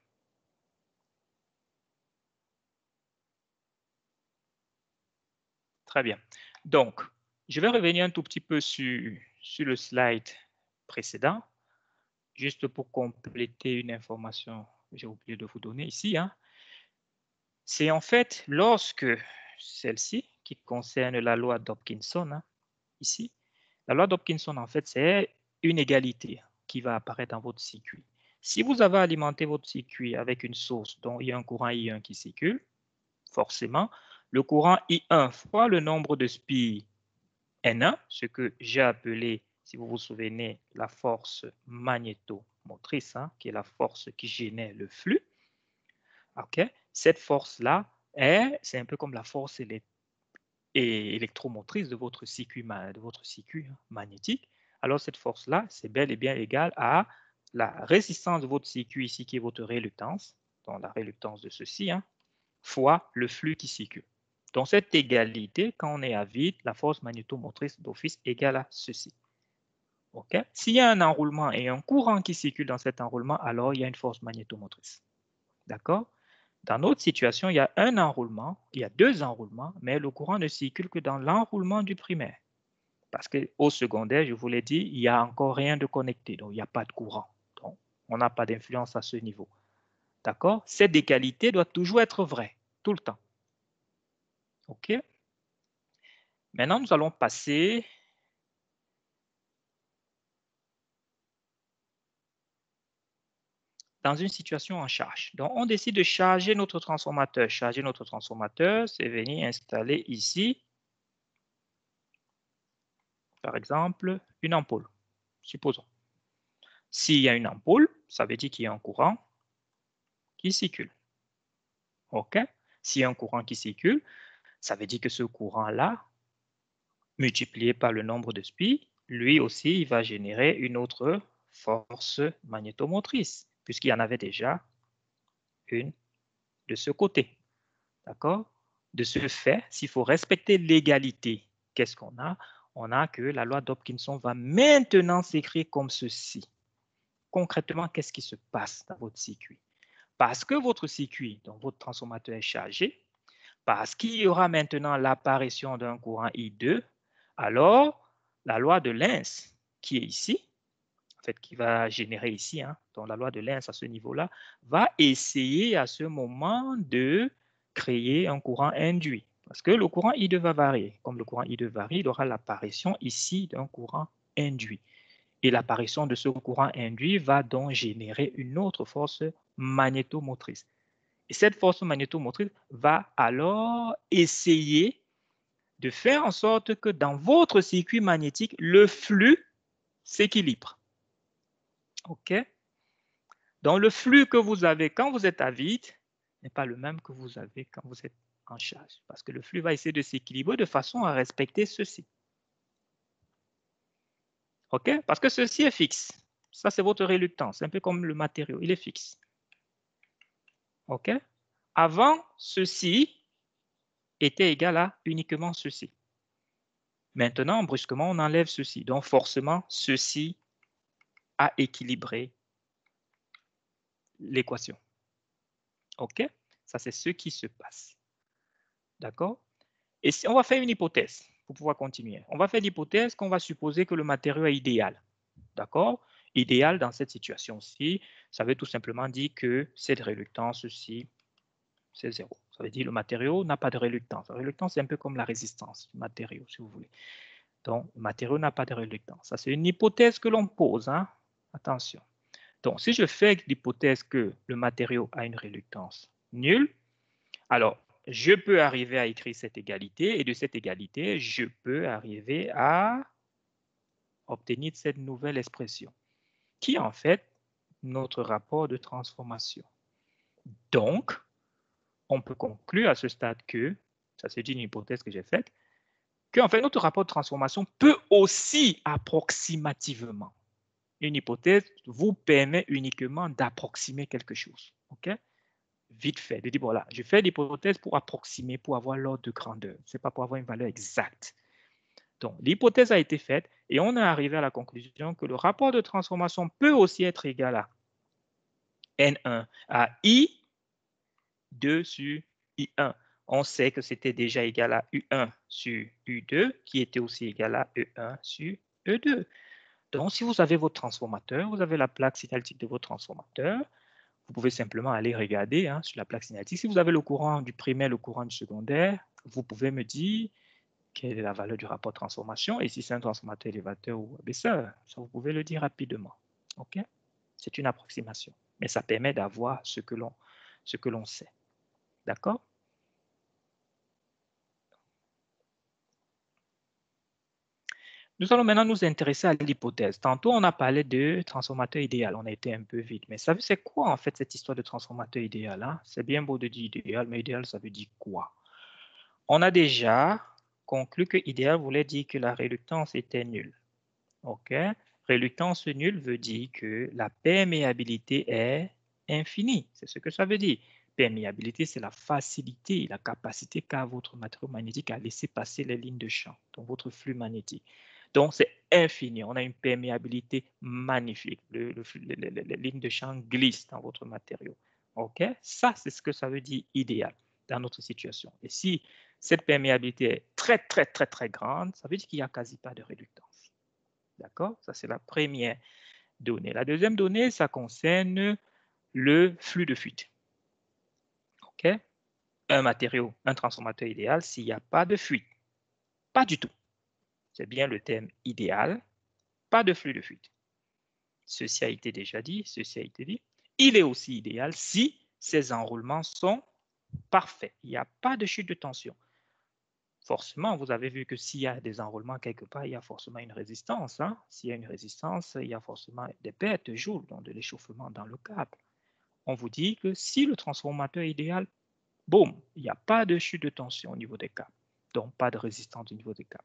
Très bien. Donc, je vais revenir un tout petit peu sur le slide précédent, juste pour compléter une information que j'ai oublié de vous donner ici. Hein. C'est en fait lorsque celle-ci, qui concerne la loi d'Hopkinson, hein, ici, la loi d'Hopkinson, en fait, c'est une égalité qui va apparaître dans votre circuit. Si vous avez alimenté votre circuit avec une source dont il y a un courant I1 qui circule, forcément, le courant I1 fois le nombre de spires N1, ce que j'ai appelé, si vous vous souvenez, la force magnétomotrice, hein, qui est la force qui génère le flux. Okay? Cette force-là, c'est un peu comme la force électromotrice de votre circuit magnétique. Alors, cette force-là, c'est bel et bien égal à la résistance de votre circuit ici, qui est votre réluctance, donc la réluctance de ceci, hein, fois le flux qui circule. Donc, cette égalité, quand on est à vide, la force magnétomotrice d'office égale à ceci. Okay? S'il y a un enroulement et un courant qui circule dans cet enroulement, alors il y a une force magnétomotrice. D'accord? Dans notre situation, il y a un enroulement, il y a deux enroulements, mais le courant ne circule que dans l'enroulement du primaire. Parce qu'au secondaire, je vous l'ai dit, il n'y a encore rien de connecté, donc il n'y a pas de courant. Donc, on n'a pas d'influence à ce niveau. D'accord? Cette égalité doit toujours être vraie, tout le temps. OK? Maintenant, nous allons passer dans une situation en charge. Donc, on décide de charger notre transformateur. Charger notre transformateur, c'est venir installer ici, par exemple, une ampoule. Supposons. S'il y a une ampoule, ça veut dire qu'il y a un courant qui circule. OK? S'il y a un courant qui circule, ça veut dire que ce courant-là, multiplié par le nombre de spis, lui aussi, il va générer une autre force magnétomotrice, puisqu'il y en avait déjà une de ce côté. D'accord? De ce fait, s'il faut respecter l'égalité, qu'est-ce qu'on a? On a que la loi d'Hopkinson va maintenant s'écrire comme ceci. Concrètement, qu'est-ce qui se passe dans votre circuit? Parce que votre circuit, donc votre transformateur est chargé, parce qu'il y aura maintenant l'apparition d'un courant I2, alors la loi de Lenz, qui est ici, en fait, qui va générer ici, hein, donc la loi de Lenz à ce niveau-là, va essayer à ce moment de créer un courant induit. Parce que le courant I2 va varier. Comme le courant I2 varie, il aura l'apparition ici d'un courant induit. Et l'apparition de ce courant induit va donc générer une autre force magnétomotrice. Et cette force magnétomotrice va alors essayer de faire en sorte que dans votre circuit magnétique, le flux s'équilibre. OK? Donc, le flux que vous avez quand vous êtes à vide n'est pas le même que vous avez quand vous êtes en charge. Parce que le flux va essayer de s'équilibrer de façon à respecter ceci. OK? Parce que ceci est fixe. Ça, c'est votre réluctance. C'est un peu comme le matériau. Il est fixe. OK? Avant, ceci était égal à uniquement ceci. Maintenant, brusquement, on enlève ceci. Donc, forcément, ceci a équilibré l'équation. OK? Ça, c'est ce qui se passe. D'accord? Et si on va faire une hypothèse pour pouvoir continuer. On va faire l'hypothèse qu'on va supposer que le matériau est idéal. D'accord? Idéal dans cette situation-ci, ça veut tout simplement dire que cette réluctance-ci, c'est 0. Ça veut dire que le matériau n'a pas de réluctance. La réluctance, c'est un peu comme la résistance du matériau, si vous voulez. Donc, le matériau n'a pas de réluctance. Ça, c'est une hypothèse que l'on pose. Hein? Attention. Donc, si je fais l'hypothèse que le matériau a une réluctance nulle, alors, je peux arriver à écrire cette égalité, et de cette égalité, je peux arriver à obtenir cette nouvelle expression, qui est en fait notre rapport de transformation. Donc, on peut conclure à ce stade que, ça c'est une hypothèse que j'ai faite, qu'en fait notre rapport de transformation peut aussi approximativement, une hypothèse vous permet uniquement d'approximer quelque chose. OK? Vite fait, de dire, voilà, je fais l'hypothèse pour approximer, pour avoir l'ordre de grandeur. Ce n'est pas pour avoir une valeur exacte. Donc, l'hypothèse a été faite et on est arrivé à la conclusion que le rapport de transformation peut aussi être égal à N1 à I2 sur I1. On sait que c'était déjà égal à U1 sur U2, qui était aussi égal à E1 sur E2. Donc, si vous avez votre transformateur, vous avez la plaque signalétique de votre transformateur, vous pouvez simplement aller regarder hein, sur la plaque signalétique. Si vous avez le courant du primaire, le courant du secondaire, vous pouvez me dire quelle est la valeur du rapport de transformation et si c'est un transformateur élévateur ou abaisseur. Ça, vous pouvez le dire rapidement. OK? C'est une approximation, mais ça permet d'avoir ce que l'on sait. D'accord? Nous allons maintenant nous intéresser à l'hypothèse. Tantôt, on a parlé de transformateur idéal. On a été un peu vite. Mais ça c'est quoi, en fait, cette histoire de transformateur idéal? Hein? C'est bien beau de dire idéal, mais idéal, ça veut dire quoi? On a déjà conclu que idéal voulait dire que la réluctance était nulle. OK? Réluctance nulle veut dire que la perméabilité est infinie. C'est ce que ça veut dire. Perméabilité, c'est la facilité, la capacité qu'a votre matériau magnétique à laisser passer les lignes de champ, donc votre flux magnétique. Donc, c'est infini. On a une perméabilité magnifique. Les lignes de champ glissent dans votre matériau. OK? Ça, c'est ce que ça veut dire idéal dans notre situation. Et si cette perméabilité est très, très, très, très grande, ça veut dire qu'il n'y a quasi pas de réluctance. D'accord? Ça, c'est la première donnée. La deuxième donnée, ça concerne le flux de fuite. OK? Un matériau, un transformateur idéal, s'il n'y a pas de fuite. Pas du tout. C'est bien le terme idéal. Pas de flux de fuite. Ceci a été déjà dit, ceci a été dit. Il est aussi idéal si ces enroulements sont parfaits. Il n'y a pas de chute de tension. Forcément, vous avez vu que s'il y a des enroulements quelque part, il y a forcément une résistance. Hein? S'il y a une résistance, il y a forcément des pertes de joule, donc de l'échauffement dans le câble. On vous dit que si le transformateur est idéal, boum, il n'y a pas de chute de tension au niveau des câbles. Donc, pas de résistance au niveau des câbles.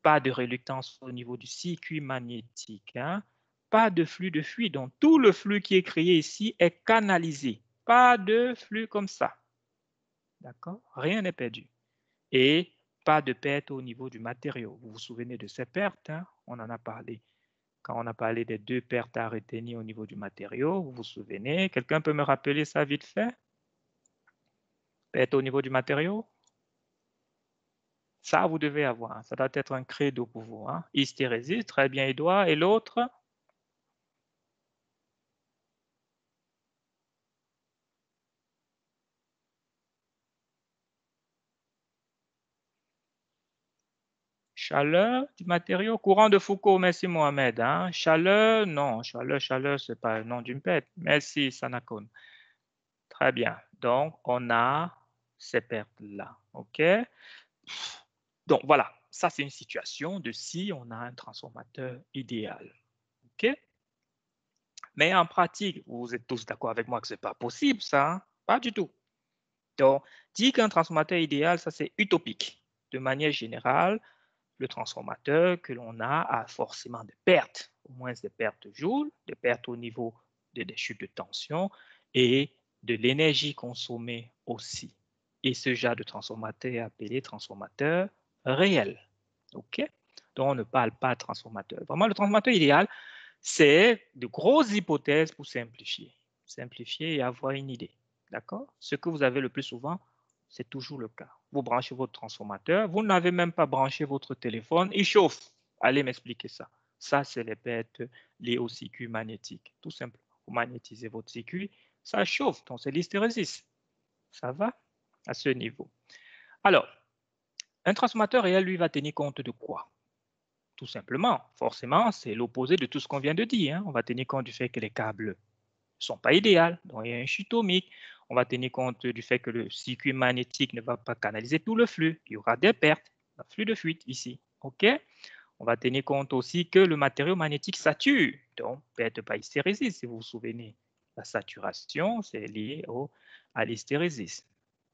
Pas de réluctance au niveau du circuit magnétique. Hein? Pas de flux de fuite. Donc, tout le flux qui est créé ici est canalisé. Pas de flux comme ça. D'accord? Rien n'est perdu. Et pas de perte au niveau du matériau. Vous vous souvenez de ces pertes, hein? On en a parlé. Quand on a parlé des deux pertes à retenir au niveau du matériau, vous vous souvenez? Quelqu'un peut me rappeler ça vite fait? Perte au niveau du matériau? Ça, vous devez avoir. Ça doit être un credo pour vous. Hein? Hystérésis, très bien, Edouard. Et l'autre? Chaleur du matériau. Courant de Foucault, merci Mohamed. Hein. Chaleur, non. Chaleur, ce n'est pas le nom d'une perte. Merci Sanakon. Très bien. Donc, on a ces pertes-là. OK? Donc, voilà. Ça, c'est une situation de si on a un transformateur idéal. OK? Mais en pratique, vous êtes tous d'accord avec moi que ce n'est pas possible, ça. Hein? Pas du tout. Donc, dire qu'un transformateur idéal, ça, c'est utopique. De manière générale, le transformateur que l'on a forcément des pertes, au moins des pertes joule, des pertes au niveau des chutes de tension et de l'énergie consommée aussi. Et ce genre de transformateur est appelé transformateur réel. OK? Donc, on ne parle pas de transformateur. Vraiment, le transformateur idéal, c'est de grosses hypothèses pour simplifier. Simplifier et avoir une idée. D'accord? Ce que vous avez le plus souvent, c'est toujours le cas. Vous branchez votre transformateur, vous n'avez même pas branché votre téléphone, il chauffe. Allez m'expliquer ça. Ça, c'est les pertes liées au circuit magnétique. Tout simplement. Vous magnétisez votre circuit, ça chauffe. Donc, c'est l'hystérésis. Ça va à ce niveau. Alors, un transformateur réel, lui, va tenir compte de quoi? Tout simplement. Forcément, c'est l'opposé de tout ce qu'on vient de dire. Hein. On va tenir compte du fait que les câbles ne sont pas idéaux. Donc, il y a un chute ohmique. On va tenir compte du fait que le circuit magnétique ne va pas canaliser tout le flux. Il y aura des pertes, un flux de fuite ici. OK? On va tenir compte aussi que le matériau magnétique sature. Donc, perte par hystérésis, si vous vous souvenez. La saturation, c'est lié à l'hystérésis.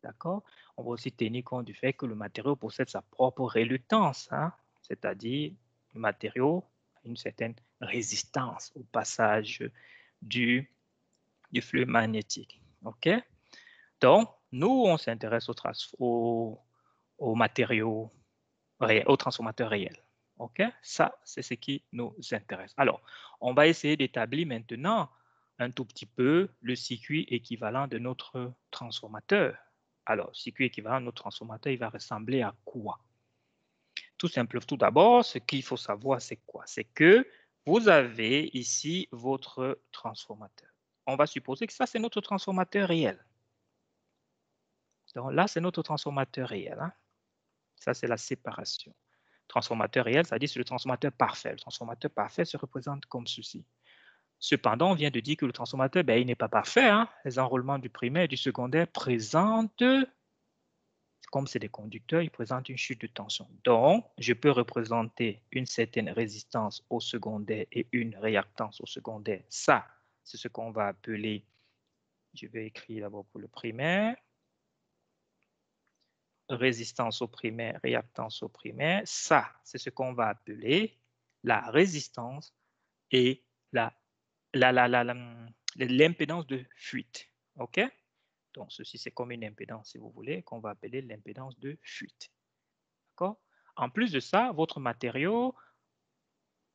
D'accord? On va aussi tenir compte du fait que le matériau possède sa propre réluctance, hein? C'est-à-dire le matériau a une certaine résistance au passage du flux magnétique. OK? Donc, nous, on s'intéresse aux matériaux réels, aux transformateurs réels. OK? Ça, c'est ce qui nous intéresse. Alors, on va essayer d'établir maintenant un tout petit peu le circuit équivalent de notre transformateur. Alors, circuit équivalent de notre transformateur, il va ressembler à quoi? Tout simplement, tout d'abord, ce qu'il faut savoir, c'est quoi? C'est que vous avez ici votre transformateur. On va supposer que ça, c'est notre transformateur réel. Donc là, c'est notre transformateur réel. Hein? Ça, c'est la séparation. Transformateur réel, c'est-à-dire c'est le transformateur parfait. Le transformateur parfait se représente comme ceci. Cependant, on vient de dire que le transformateur, il n'est pas parfait. Hein? Les enroulements du primaire et du secondaire présentent, comme c'est des conducteurs, ils présentent une chute de tension. Donc, je peux représenter une certaine résistance au secondaire et une réactance au secondaire. Ça, c'est ce qu'on va appeler, je vais écrire d'abord pour le primaire, résistance au primaire, réactance au primaire. Ça, c'est ce qu'on va appeler la résistance et l'impédance de fuite. OK? Donc, ceci, c'est comme une impédance, si vous voulez, qu'on va appeler l'impédance de fuite. D'accord? En plus de ça, votre matériau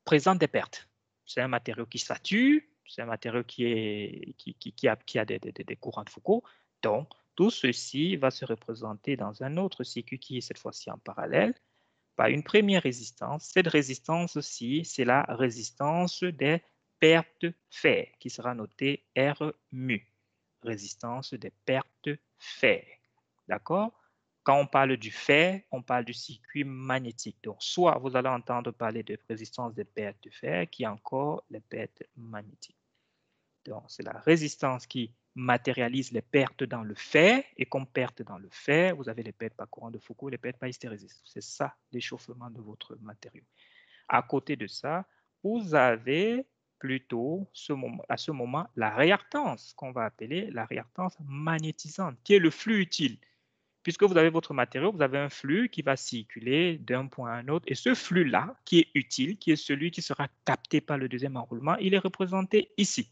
présente des pertes. C'est un matériau qui sature, c'est un matériau qui a des courants de Foucault. Donc, tout ceci va se représenter dans un autre circuit qui est cette fois-ci en parallèle par une première résistance. Cette résistance-ci, c'est la résistance des pertes fer qui sera notée R mu. Résistance des pertes fer. D'accord? Quand on parle du fer, on parle du circuit magnétique. Donc, soit vous allez entendre parler de résistance des pertes de fer, qui est encore les pertes magnétiques. Donc, c'est la résistance qui matérialise les pertes dans le fer. Et comme perte dans le fer, vous avez les pertes par courant de Foucault, les pertes par hystérésis. C'est ça, l'échauffement de votre matériau. À côté de ça, vous avez plutôt à ce moment la réactance, qu'on va appeler la réactance magnétisante, qui est le flux utile. Puisque vous avez votre matériau, vous avez un flux qui va circuler d'un point à un autre. Et ce flux-là, qui est utile, qui est celui qui sera capté par le deuxième enroulement, il est représenté ici.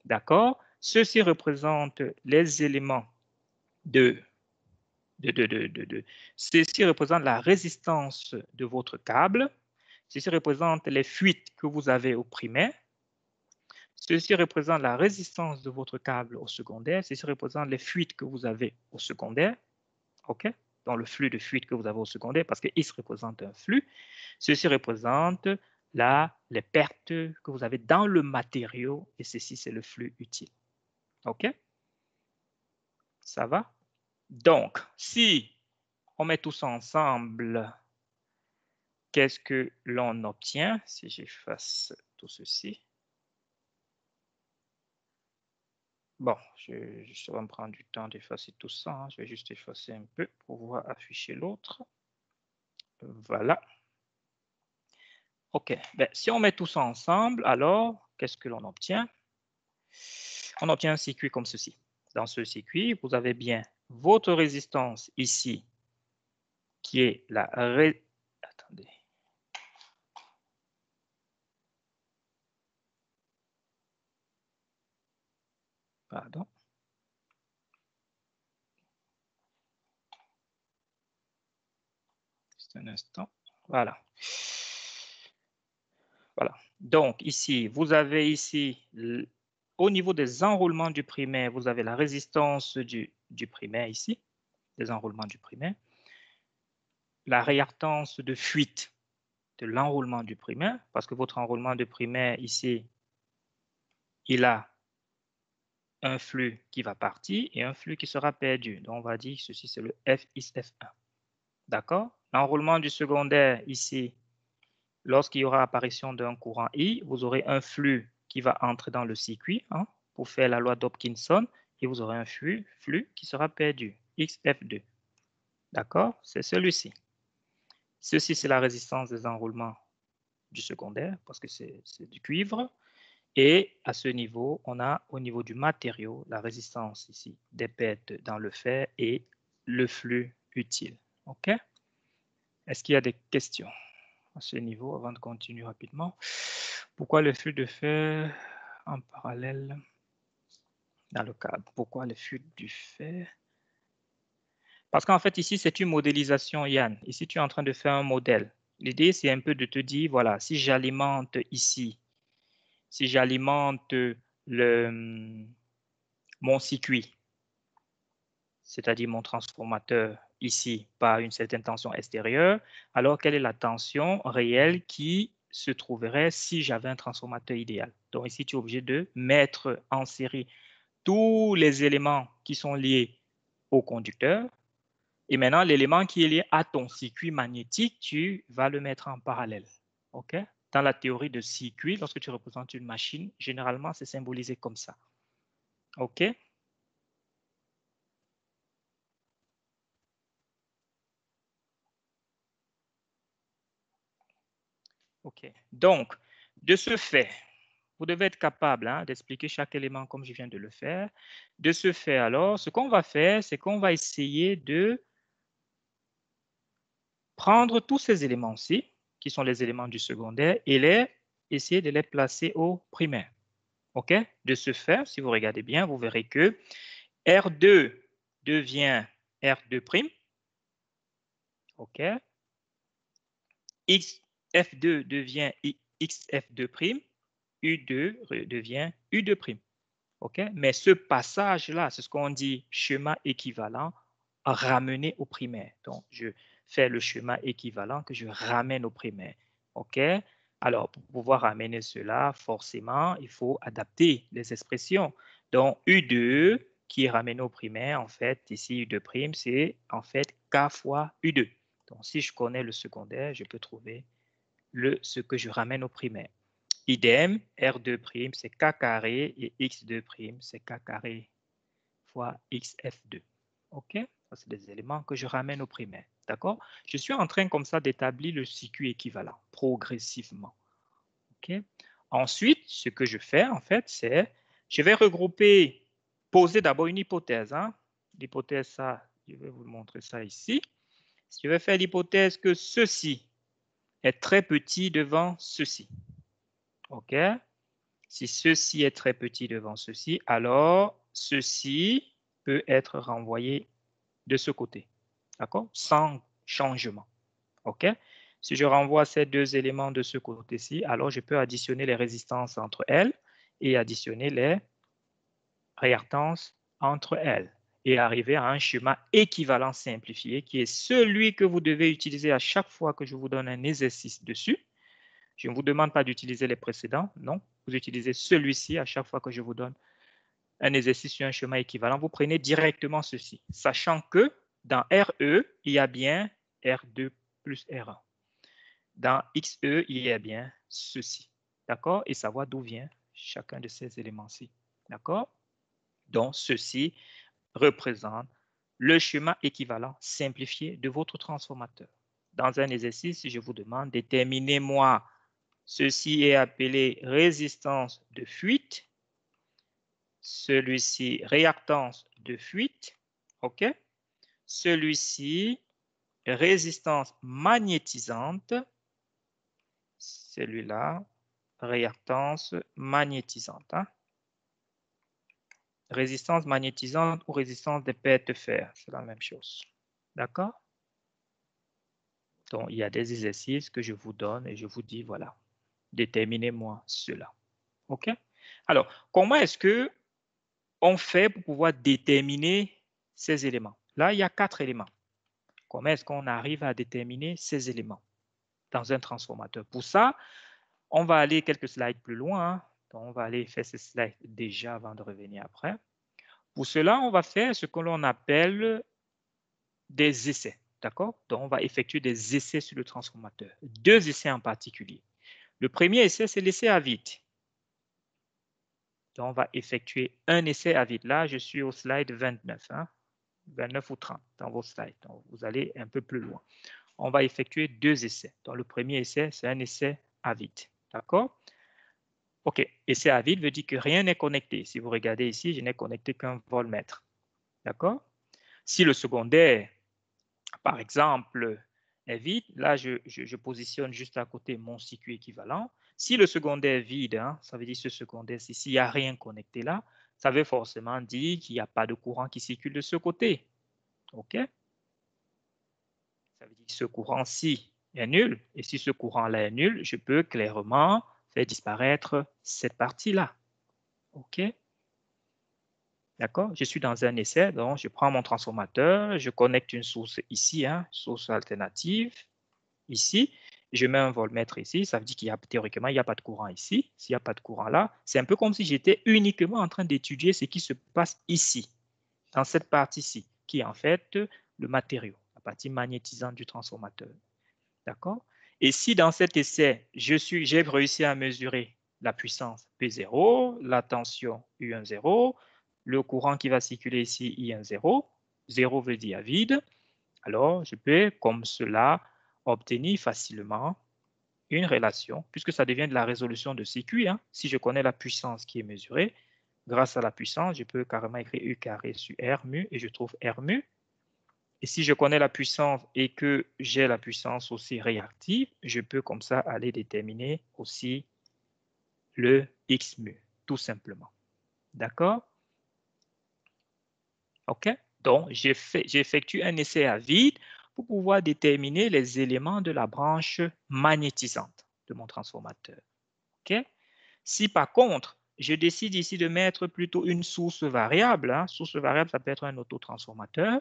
D'accord? Ceci représente les éléments ceci représente la résistance de votre câble. Ceci représente les fuites que vous avez au primaire. Ceci représente la résistance de votre câble au secondaire. Ceci représente les fuites que vous avez au secondaire. OK? Dans le flux de fuite que vous avez au secondaire, parce que X représente un flux. Ceci représente les pertes que vous avez dans le matériau, et ceci, c'est le flux utile. OK? Ça va? Donc, si on met tout ça ensemble, qu'est-ce que l'on obtient si j'efface tout ceci? Bon, ça va me prendre du temps d'effacer tout ça, hein. Je vais juste effacer un peu pour pouvoir afficher l'autre. Voilà. OK. Ben, si on met tout ça ensemble, alors, qu'est-ce que l'on obtient? On obtient un circuit comme ceci. Dans ce circuit, vous avez bien votre résistance ici, qui est la Attendez. Pardon. Juste un instant. Voilà. Voilà. Donc, ici, vous avez ici, au niveau des enroulements du primaire, vous avez la résistance du primaire ici, des enroulements du primaire. La réactance de fuite de l'enroulement du primaire, parce que votre enroulement de primaire ici, il a un flux qui va partir et un flux qui sera perdu. Donc, on va dire que ceci, c'est le F1. D'accord? L'enroulement du secondaire ici, lorsqu'il y aura apparition d'un courant I, vous aurez un flux qui va entrer dans le circuit, hein, pour faire la loi d'Hopkinson, et vous aurez un flux qui sera perdu, XF2. D'accord? C'est celui-ci. Ceci, c'est la résistance des enroulements du secondaire, parce que c'est du cuivre. Et à ce niveau, on a au niveau du matériau la résistance ici des pertes dans le fer et le flux utile. OK? Est-ce qu'il y a des questions à ce niveau avant de continuer rapidement? Pourquoi le flux de fer en parallèle dans le câble? Pourquoi le flux du fer? Parce qu'en fait, ici, c'est une modélisation, Yann. Ici, tu es en train de faire un modèle. L'idée, c'est un peu de te dire, voilà, si j'alimente ici, si j'alimente mon circuit, c'est-à-dire mon transformateur ici par une certaine tension extérieure, alors quelle est la tension réelle qui se trouverait si j'avais un transformateur idéal? Donc ici, tu es obligé de mettre en série tous les éléments qui sont liés au conducteur. Et maintenant, l'élément qui est lié à ton circuit magnétique, tu vas le mettre en parallèle. OK? Dans la théorie de circuit, lorsque tu représentes une machine, généralement, c'est symbolisé comme ça. OK? OK. Donc, de ce fait, vous devez être capable, hein, d'expliquer chaque élément comme je viens de le faire. De ce fait, alors, ce qu'on va faire, c'est qu'on va essayer de prendre tous ces éléments-ci, qui sont les éléments du secondaire, et essayer de les placer au primaire. OK? De ce fait, si vous regardez bien, vous verrez que R2 devient R2'. OK? F2 devient XF2'. U2 devient U2'. OK? Mais ce passage-là, c'est ce qu'on dit schéma équivalent ramené au primaire. Donc, je fais le schéma équivalent que je ramène au primaire. OK? Alors, pour pouvoir ramener cela, forcément, il faut adapter les expressions. Donc, U2 qui est ramené au primaire, en fait, ici, U2', c'est en fait K fois U2. Donc, si je connais le secondaire, je peux trouver ce que je ramène au primaire. Idem, R2', c'est K carré et X2', c'est K carré fois XF2. OK? Ça, c'est des éléments que je ramène au primaire. D'accord? Je suis en train comme ça d'établir le circuit équivalent progressivement. OK? Ensuite, ce que je fais, en fait, c'est je vais regrouper, poser d'abord une hypothèse. Hein? L'hypothèse, ça, je vais vous montrer ça ici. Je vais faire l'hypothèse que ceci est très petit devant ceci. OK? Si ceci est très petit devant ceci, alors ceci peut être renvoyé de ce côté. D'accord? Sans changement. OK? Si je renvoie ces deux éléments de ce côté-ci, alors je peux additionner les résistances entre elles et additionner les réactances entre elles et arriver à un schéma équivalent simplifié qui est celui que vous devez utiliser à chaque fois que je vous donne un exercice dessus. Je ne vous demande pas d'utiliser les précédents, non. Vous utilisez celui-ci à chaque fois que je vous donne un exercice sur un schéma équivalent. Vous prenez directement ceci, sachant que dans RE, il y a bien R2 plus R1. dans XE, il y a bien ceci. D'accord? Et savoir d'où vient chacun de ces éléments-ci. D'accord? Donc, ceci représente le schéma équivalent simplifié de votre transformateur. Dans un exercice, si je vous demande, déterminez-moi, ceci est appelé résistance de fuite, celui-ci réactance de fuite, OK? Celui-ci résistance magnétisante, celui-là réactance magnétisante. Hein? Résistance magnétisante ou résistance des paires de fer, c'est la même chose. D'accord? Donc, il y a des exercices que je vous donne et je vous dis, voilà, déterminez-moi cela. OK? Alors, comment est-ce que on fait pour pouvoir déterminer ces éléments? Là, il y a 4 éléments. Comment est-ce qu'on arrive à déterminer ces éléments dans un transformateur? Pour ça, on va aller quelques slides plus loin. Hein. Donc, on va aller faire ces slides déjà avant de revenir après. Pour cela, on va faire ce que l'on appelle des essais. D'accord? Donc, on va effectuer des essais sur le transformateur. 2 essais en particulier. Le premier essai, c'est l'essai à vide. Donc, on va effectuer un essai à vide. Là, je suis au slide 29. Hein? 29 ou 30 dans vos slides. Donc, vous allez un peu plus loin. On va effectuer 2 essais. Donc, le premier essai, c'est un essai à vide. D'accord? OK. Essai à vide veut dire que rien n'est connecté. Si vous regardez ici, je n'ai connecté qu'un voltmètre. D'accord? Si le secondaire, par exemple, est vide, là, je positionne juste à côté mon circuit équivalent. Si le secondaire est vide, hein, ça veut dire ce secondaire, s'il n'y a rien connecté là, ça veut forcément dire qu'il n'y a pas de courant qui circule de ce côté. OK? Ça veut dire que ce courant-ci est nul. Et si ce courant-là est nul, je peux clairement faire disparaître cette partie-là. OK? D'accord? Je suis dans un essai, donc je prends mon transformateur, je connecte une source ici, hein, source alternative, ici. Je mets un voltmètre ici, ça veut dire qu'il y a théoriquement, il n'y a pas de courant ici. S'il n'y a pas de courant là, c'est un peu comme si j'étais uniquement en train d'étudier ce qui se passe ici, dans cette partie-ci, qui est en fait le matériau, la partie magnétisante du transformateur. D'accord? Et si dans cet essai, j'ai réussi à mesurer la puissance P0, la tension U10, le courant qui va circuler ici I10, 0 veut dire vide, alors je peux, comme cela, obtenir facilement une relation, puisque ça devient de la résolution de circuit. Hein. Si je connais la puissance qui est mesurée, grâce à la puissance, je peux carrément écrire U carré sur R mu et je trouve R mu. Et si je connais la puissance et que j'ai la puissance aussi réactive, je peux comme ça aller déterminer aussi le X mu, tout simplement. D'accord? OK? Donc, j'effectue un essai à vide pour pouvoir déterminer les éléments de la branche magnétisante de mon transformateur. OK? Si par contre, je décide ici de mettre plutôt une source variable, hein, source variable, ça peut être un autotransformateur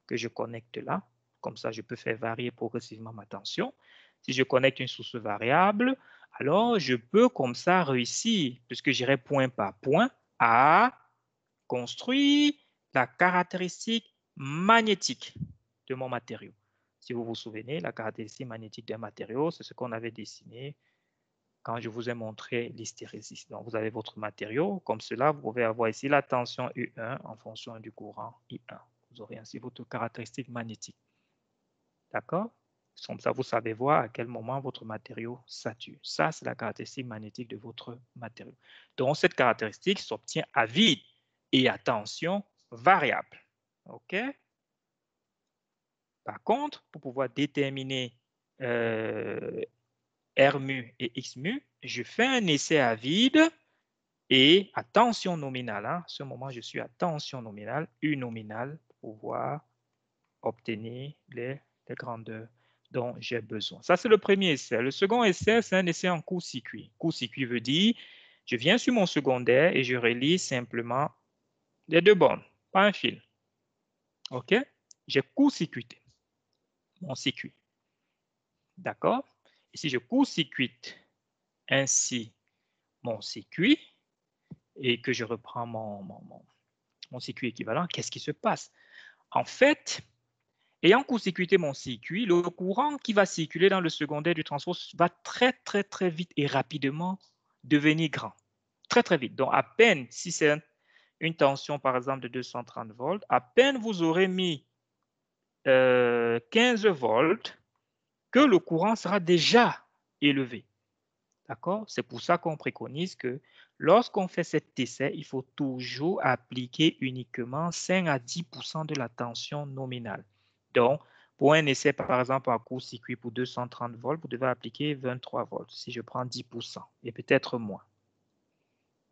que je connecte là. Comme ça, je peux faire varier progressivement ma tension. Si je connecte une source variable, alors je peux comme ça réussir, puisque j'irai point par point, à construire la caractéristique magnétique de mon matériau. Si vous vous souvenez, la caractéristique magnétique d'un matériau, c'est ce qu'on avait dessiné quand je vous ai montré l'hystérésis. Donc, vous avez votre matériau. Comme cela, vous pouvez avoir ici la tension U1 en fonction du courant I1. Vous aurez ainsi votre caractéristique magnétique. D'accord? Comme ça, vous savez voir à quel moment votre matériau sature. Ça, c'est la caractéristique magnétique de votre matériau. Donc, cette caractéristique s'obtient à vide et à tension variable. OK? Par contre, pour pouvoir déterminer R mu et X mu, je fais un essai à vide et à tension nominale. Hein, à ce moment, je suis à tension nominale, U nominale, pour pouvoir obtenir les grandeurs dont j'ai besoin. Ça, c'est le premier essai. Le second essai, c'est un essai en court-circuit. Court-circuit veut dire, je viens sur mon secondaire et je relie simplement les 2 bornes, pas un fil. OK? J'ai court-circuité mon circuit. D'accord? Et si je court-circuite ainsi mon circuit et que je reprends mon circuit équivalent, qu'est-ce qui se passe? En fait, ayant court-circuité mon circuit, le courant qui va circuler dans le secondaire du transport va très, très, très vite et rapidement devenir grand. Très, très vite. Donc, à peine, si c'est une tension, par exemple, de 230 volts, à peine vous aurez mis 15 volts, que le courant sera déjà élevé. D'accord? C'est pour ça qu'on préconise que lorsqu'on fait cet essai, il faut toujours appliquer uniquement 5 à 10% de la tension nominale. Donc, pour un essai, par exemple, à court-circuit pour 230 volts, vous devez appliquer 23 volts, si je prends 10%, et peut-être moins.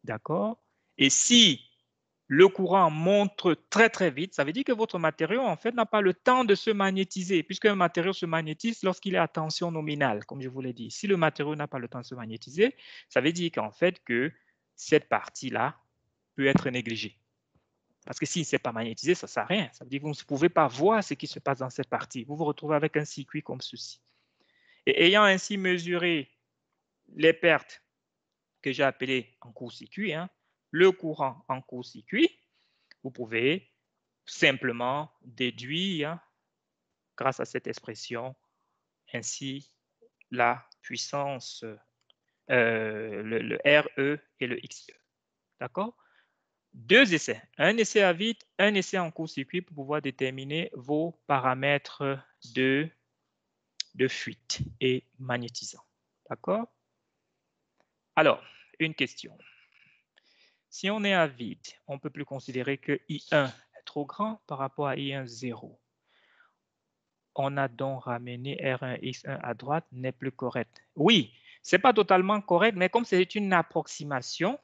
D'accord? Et si le courant monte très, très vite, ça veut dire que votre matériau, en fait, n'a pas le temps de se magnétiser, puisqu'un matériau se magnétise lorsqu'il est à tension nominale, comme je vous l'ai dit. Si le matériau n'a pas le temps de se magnétiser, ça veut dire qu'en fait, que cette partie-là peut être négligée. Parce que s'il ne s'est pas magnétisé, ça ne sert à rien. Ça veut dire que vous ne pouvez pas voir ce qui se passe dans cette partie. Vous vous retrouvez avec un circuit comme ceci. Et ayant ainsi mesuré les pertes que j'ai appelées en court-circuit, le courant en court-circuit, vous pouvez simplement déduire, grâce à cette expression, ainsi la puissance, le RE et le XE. D'accord? Deux essais, un essai à vide, un essai en court-circuit pour pouvoir déterminer vos paramètres de fuite et magnétisant. D'accord? Alors, une question. Si on est à vide, on ne peut plus considérer que I1 est trop grand par rapport à I1 0. On a donc ramené R1, X1 à droite n'est plus correct. Oui, ce n'est pas totalement correct, mais comme c'est une approximation,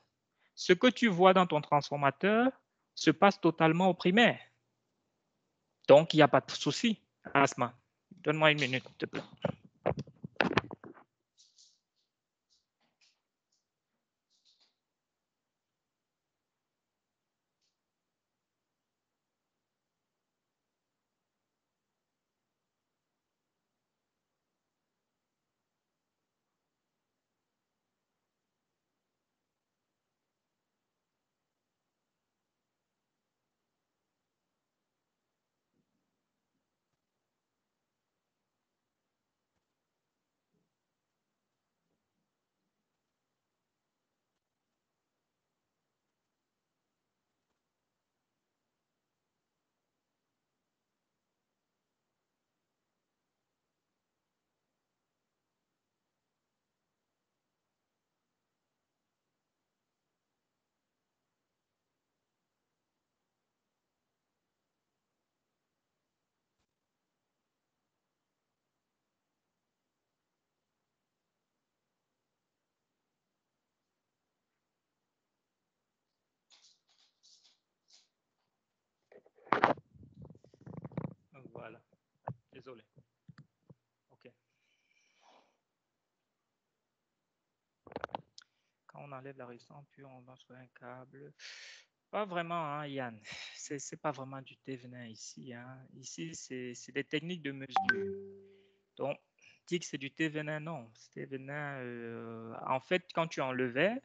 ce que tu vois dans ton transformateur se passe totalement au primaire. Donc, il n'y a pas de souci. Asma, donne-moi une minute, s'il te plaît. Voilà, désolé. OK. Quand on enlève la résistance, puis on va sur un câble. Pas vraiment, hein, Yann. C'est pas vraiment du Thévenin ici. Ici, c'est des techniques de mesure. Donc, dire que c'est du Thévenin, non. Thévenin, en fait, quand tu enlevais,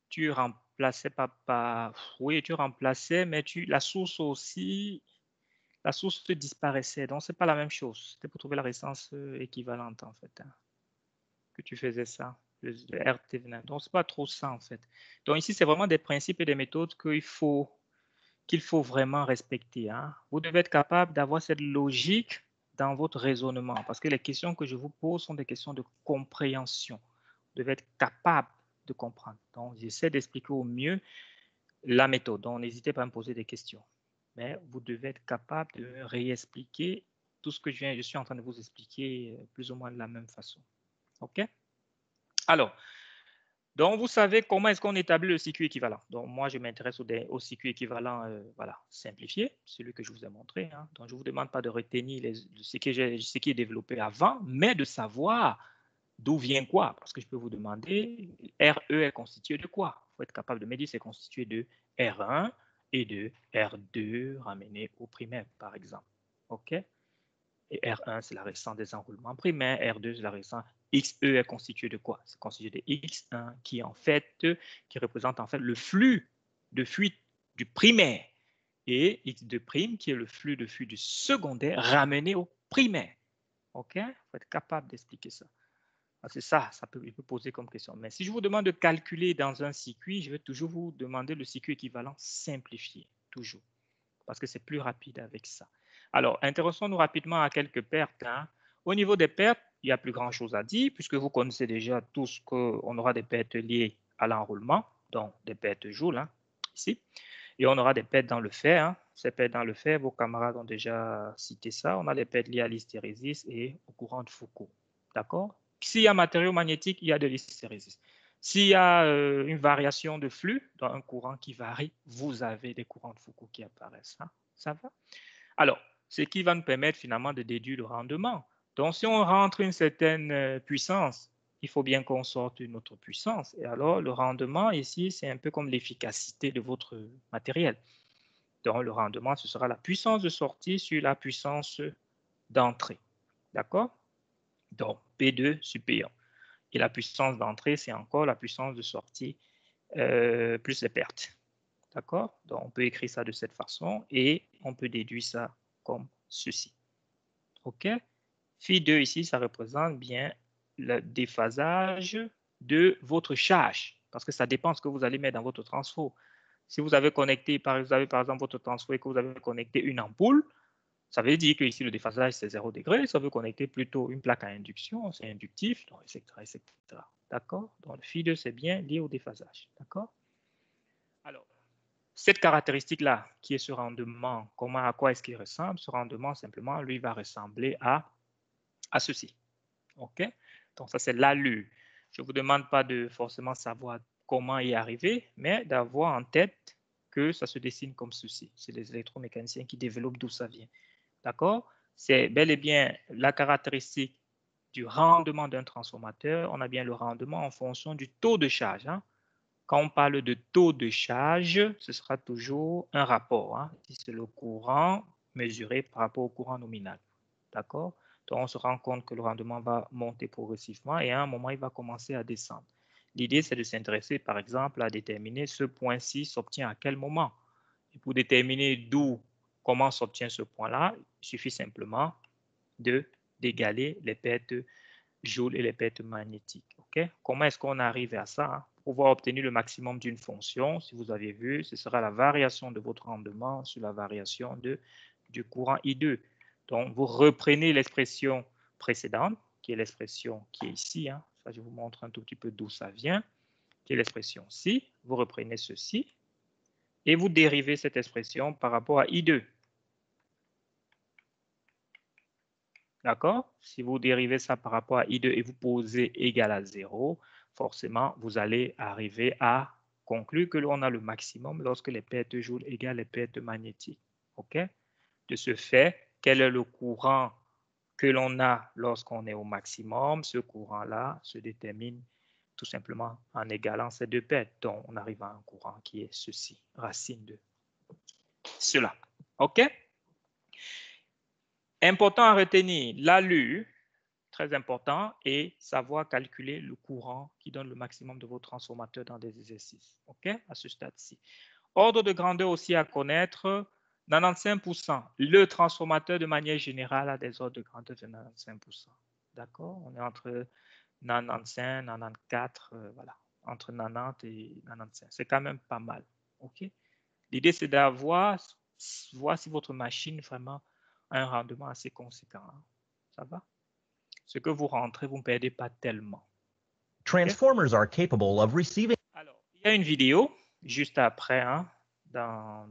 tu remplaçais pas. Oui, tu remplaçais, mais la source aussi, la source te disparaissait. Donc, c'est pas la même chose. C'était pour trouver la résistance équivalente, en fait, que tu faisais ça, le RTVN. Donc, c'est pas trop ça, en fait. Donc, ici, c'est vraiment des principes et des méthodes qu'il faut vraiment respecter. Vous devez être capable d'avoir cette logique dans votre raisonnement, parce que les questions que je vous pose sont des questions de compréhension. Vous devez être capable de comprendre. Donc, j'essaie d'expliquer au mieux la méthode. Donc, n'hésitez pas à me poser des questions. Mais vous devez être capable de réexpliquer tout ce que je suis en train de vous expliquer plus ou moins de la même façon. OK? Alors, donc vous savez comment est-ce qu'on établit le circuit équivalent. Donc, moi, je m'intéresse au circuit équivalent voilà, simplifié, celui que je vous ai montré. Donc, je ne vous demande pas de retenir ce qui est développé avant, mais de savoir d'où vient quoi. Parce que je peux vous demander, RE est constitué de quoi? Il faut être capable de me dire c'est constitué de R1 et de R2 ramené au primaire, par exemple. OK? Et R1, c'est la résistance des enroulements primaires. R2, c'est la résistance. XE est constitué de quoi? C'est constitué de X1 qui représente en fait le flux de fuite du primaire et X2' qui est le flux de flux du secondaire ramené au primaire. OK? Il faut être capable d'expliquer ça. C'est ça, il peut poser comme question. Mais si je vous demande de calculer dans un circuit, je vais toujours vous demander le circuit équivalent simplifié, toujours, parce que c'est plus rapide avec ça. Alors, intéressons-nous rapidement à quelques pertes. Hein. Au niveau des pertes, il n'y a plus grand-chose à dire, puisque vous connaissez déjà tous qu'on aura des pertes liées à l'enroulement, donc des pertes joules, hein, ici. Et on aura des pertes dans le fer. Hein. Ces pertes dans le fer, vos camarades ont déjà cité ça. On a des pertes liées à l'hystérésis et au courant de Foucault. D'accord? S'il y a matériau magnétique, il y a de l'hystérésis. S'il y a une variation de flux dans un courant qui varie, vous avez des courants de Foucault qui apparaissent. Hein. Ça va? Alors, ce qui va nous permettre finalement de déduire le rendement. Donc, si on rentre une certaine puissance, il faut bien qu'on sorte une autre puissance. Et alors, le rendement ici, c'est un peu comme l'efficacité de votre matériel. Donc, le rendement, ce sera la puissance de sortie sur la puissance d'entrée. D'accord? Donc, P2 supérieur. Et la puissance d'entrée, c'est encore la puissance de sortie plus les pertes. D'accord? Donc, on peut écrire ça de cette façon et on peut déduire ça comme ceci. OK? Phi 2 ici, ça représente bien le déphasage de votre charge parce que ça dépend de ce que vous allez mettre dans votre transfo. Si vous avez connecté, par exemple, votre transfo et que vous avez connecté une ampoule, ça veut dire que ici le déphasage c'est 0 degré. Ça veut connecter plutôt une plaque à induction, c'est inductif, etc. etc. D'accord? Donc, le phi 2 c'est bien lié au déphasage. D'accord? Alors, cette caractéristique-là, qui est ce rendement, à quoi est-ce qu'il ressemble? Ce rendement, simplement, lui, va ressembler à ceci. OK? Donc, ça, c'est l'allure. Je ne vous demande pas de forcément savoir comment y arriver, mais d'avoir en tête que ça se dessine comme ceci. C'est les électromécaniciens qui développent d'où ça vient. D'accord? C'est bel et bien la caractéristique du rendement d'un transformateur. On a bien le rendement en fonction du taux de charge. Hein? Quand on parle de taux de charge, ce sera toujours un rapport. Hein? C'est le courant mesuré par rapport au courant nominal. D'accord? Donc, on se rend compte que le rendement va monter progressivement et à un moment, il va commencer à descendre. L'idée, c'est de s'intéresser, par exemple, à déterminer ce point-ci s'obtient à quel moment. Et pour déterminer comment s'obtient ce point-là, il suffit simplement d'égaler les pertes joules et les pertes magnétiques. Okay? Comment est-ce qu'on arrive à ça? Hein? Pour pouvoir obtenir le maximum d'une fonction, si vous avez vu, ce sera la variation de votre rendement sur la variation du courant I2. Donc, vous reprenez l'expression précédente, qui est l'expression qui est ici. Hein. Ça, je vous montre un tout petit peu d'où ça vient, qui est l'expression ci. Vous reprenez ceci et vous dérivez cette expression par rapport à I2. D'accord? Si vous dérivez ça par rapport à I2 et vous posez égal à 0, forcément, vous allez arriver à conclure que l'on a le maximum lorsque les pertes joules égalent les pertes magnétiques. OK? De ce fait, quel est le courant que l'on a lorsqu'on est au maximum? Ce courant-là se détermine tout simplement en égalant ces deux pertes. Donc, on arrive à un courant qui est ceci, racine de cela. OK? Important à retenir, l'allure, très important, et savoir calculer le courant qui donne le maximum de vos transformateurs dans des exercices. OK? À ce stade-ci. Ordre de grandeur aussi à connaître, 95%. Le transformateur de manière générale a des ordres de grandeur de 95%. D'accord? On est entre 95, 94, voilà. Entre 90 et 95. C'est quand même pas mal. OK? L'idée, c'est d'avoir, voir si votre machine vraiment a un rendement assez conséquent. Hein. Ça va? Ce que vous rentrez, vous ne perdez pas tellement. Transformers are capable of receiving. Alors, il y a une vidéo juste après, hein, dans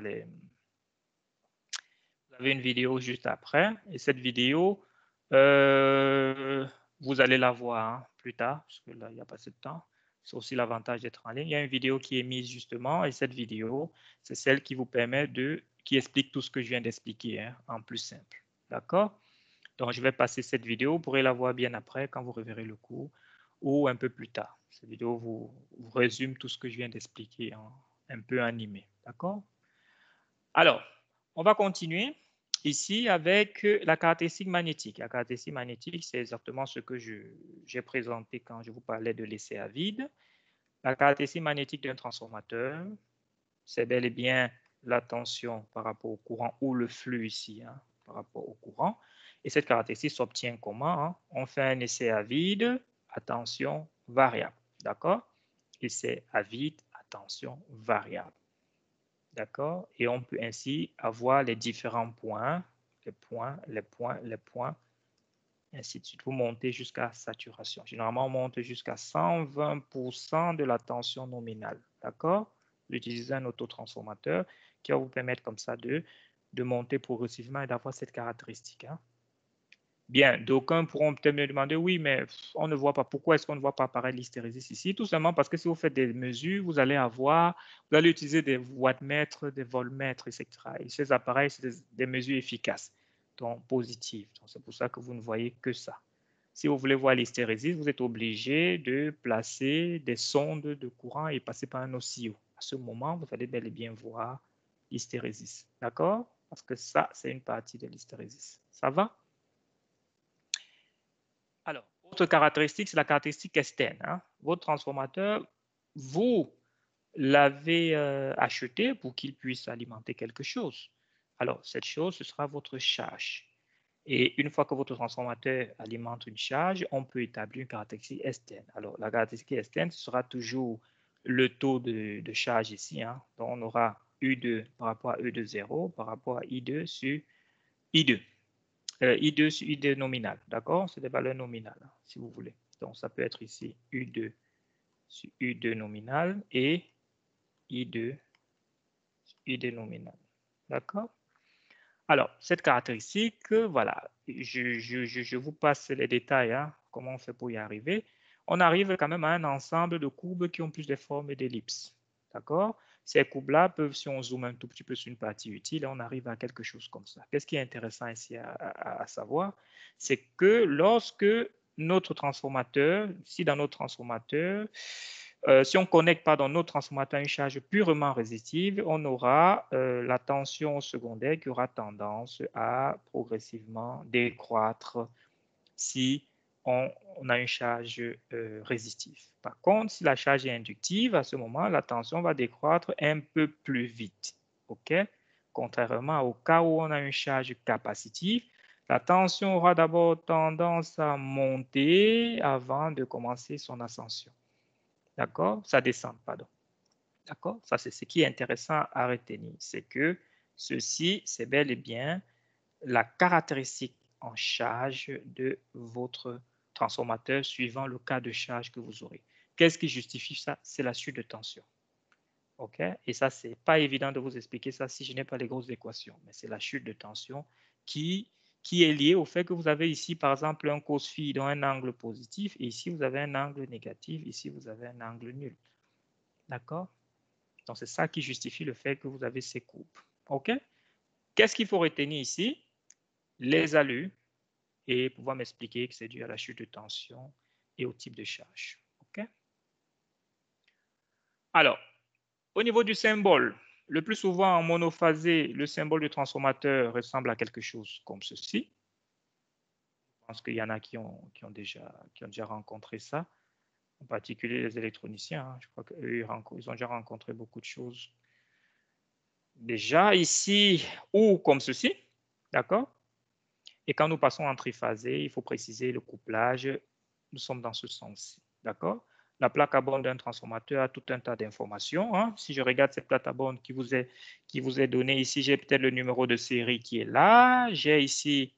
les... Vous avez une vidéo juste après, et cette vidéo, vous allez la voir hein, plus tard, parce que là, il n'y a pas assez de temps. C'est aussi l'avantage d'être en ligne. Il y a une vidéo qui est mise justement, et cette vidéo, c'est celle qui vous permet qui explique tout ce que je viens d'expliquer, hein, en plus simple. D'accord? Donc, je vais passer cette vidéo. Vous pourrez la voir bien après quand vous reverrez le cours ou un peu plus tard. Cette vidéo vous résume tout ce que je viens d'expliquer un peu animé. D'accord? Alors, on va continuer ici avec la caractéristique magnétique. La caractéristique magnétique, c'est exactement ce que j'ai présenté quand je vous parlais de l'essai à vide. La caractéristique magnétique d'un transformateur, c'est bel et bien la tension par rapport au courant ou le flux ici, hein, par rapport au courant. Et cette caractéristique s'obtient comment? Hein? On fait un essai à vide à tension variable. D'accord? Essai à vide à tension variable. D'accord? Et on peut ainsi avoir les différents points, les points, ainsi de suite. Vous montez jusqu'à saturation. Généralement, on monte jusqu'à 120% de la tension nominale. D'accord? Vous utilisez un autotransformateur qui va vous permettre comme ça de monter progressivement et d'avoir cette caractéristique. Hein. Bien, d'aucuns pourront peut-être me demander, oui, mais on ne voit pas. Pourquoi est-ce qu'on ne voit pas apparaître l'hystérésis ici? Tout simplement parce que si vous faites des mesures, vous allez utiliser des wattmètres, des voltmètres, etc. Et ces appareils, c'est des mesures efficaces, donc positives. Donc, c'est pour ça que vous ne voyez que ça. Si vous voulez voir l'hystérésis, vous êtes obligé de placer des sondes de courant et passer par un oscillo. À ce moment, vous allez bel et bien voir l'hystérésis. D'accord? Parce que ça, c'est une partie de l'hystérésis. Ça va? Alors, autre caractéristique, c'est la caractéristique externe. Hein. Votre transformateur, vous l'avez acheté pour qu'il puisse alimenter quelque chose. Alors, cette chose, ce sera votre charge. Et une fois que votre transformateur alimente une charge, on peut établir une caractéristique externe. Alors, la caractéristique externe, ce sera toujours le taux de charge ici. Hein. Donc, on aura U2 par rapport à E de 0 par rapport à I2 sur I2. I2 sur I2 nominal, d'accord? C'est des valeurs nominales, hein, si vous voulez. Donc, ça peut être ici U2 sur U2 nominal et I2 sur I2 nominal, d'accord? Alors, cette caractéristique, voilà, je vous passe les détails, hein, comment on fait pour y arriver. On arrive quand même à un ensemble de courbes qui ont plus de formes d'ellipses, d'accord? Ces courbes-là peuvent, si on zoome un tout petit peu sur une partie utile, on arrive à quelque chose comme ça. Qu'est-ce qui est intéressant ici à savoir? C'est que lorsque notre transformateur, si dans notre transformateur, si on connecte pas dans notre transformateur une charge purement résistive, on aura la tension secondaire qui aura tendance à progressivement décroître si on a une charge résistive. Par contre, si la charge est inductive, à ce moment, la tension va décroître un peu plus vite. OK? Contrairement au cas où on a une charge capacitive, la tension aura d'abord tendance à monter avant de commencer son ascension. D'accord? Ça descend, pardon. D'accord? Ça, c'est ce qui est intéressant à retenir. C'est que ceci, c'est bel et bien la caractéristique en charge de votre transformateur suivant le cas de charge que vous aurez. Qu'est-ce qui justifie ça? C'est la chute de tension. OK? Et ça, c'est pas évident de vous expliquer ça si je n'ai pas les grosses équations, mais c'est la chute de tension qui est liée au fait que vous avez ici, par exemple, un cos phi dans un angle positif, et ici, vous avez un angle négatif, ici, vous avez un angle nul. D'accord? Donc, c'est ça qui justifie le fait que vous avez ces courbes. OK? Qu'est-ce qu'il faut retenir ici? Les allus et pouvoir m'expliquer que c'est dû à la chute de tension et au type de charge. OK? Alors, au niveau du symbole, le plus souvent en monophasé, le symbole du transformateur ressemble à quelque chose comme ceci. Je pense qu'il y en a qui ont déjà rencontré ça, en particulier les électroniciens. Hein. Je crois qu'eux, ils ont déjà rencontré beaucoup de choses. Déjà ici, ou comme ceci, d'accord? Et quand nous passons en triphasé, il faut préciser le couplage. Nous sommes dans ce sens-ci, d'accord? La plaque à borne d'un transformateur a tout un tas d'informations. Hein. Si je regarde cette plaque à borne qui vous est donnée ici, j'ai peut-être le numéro de série qui est là. J'ai ici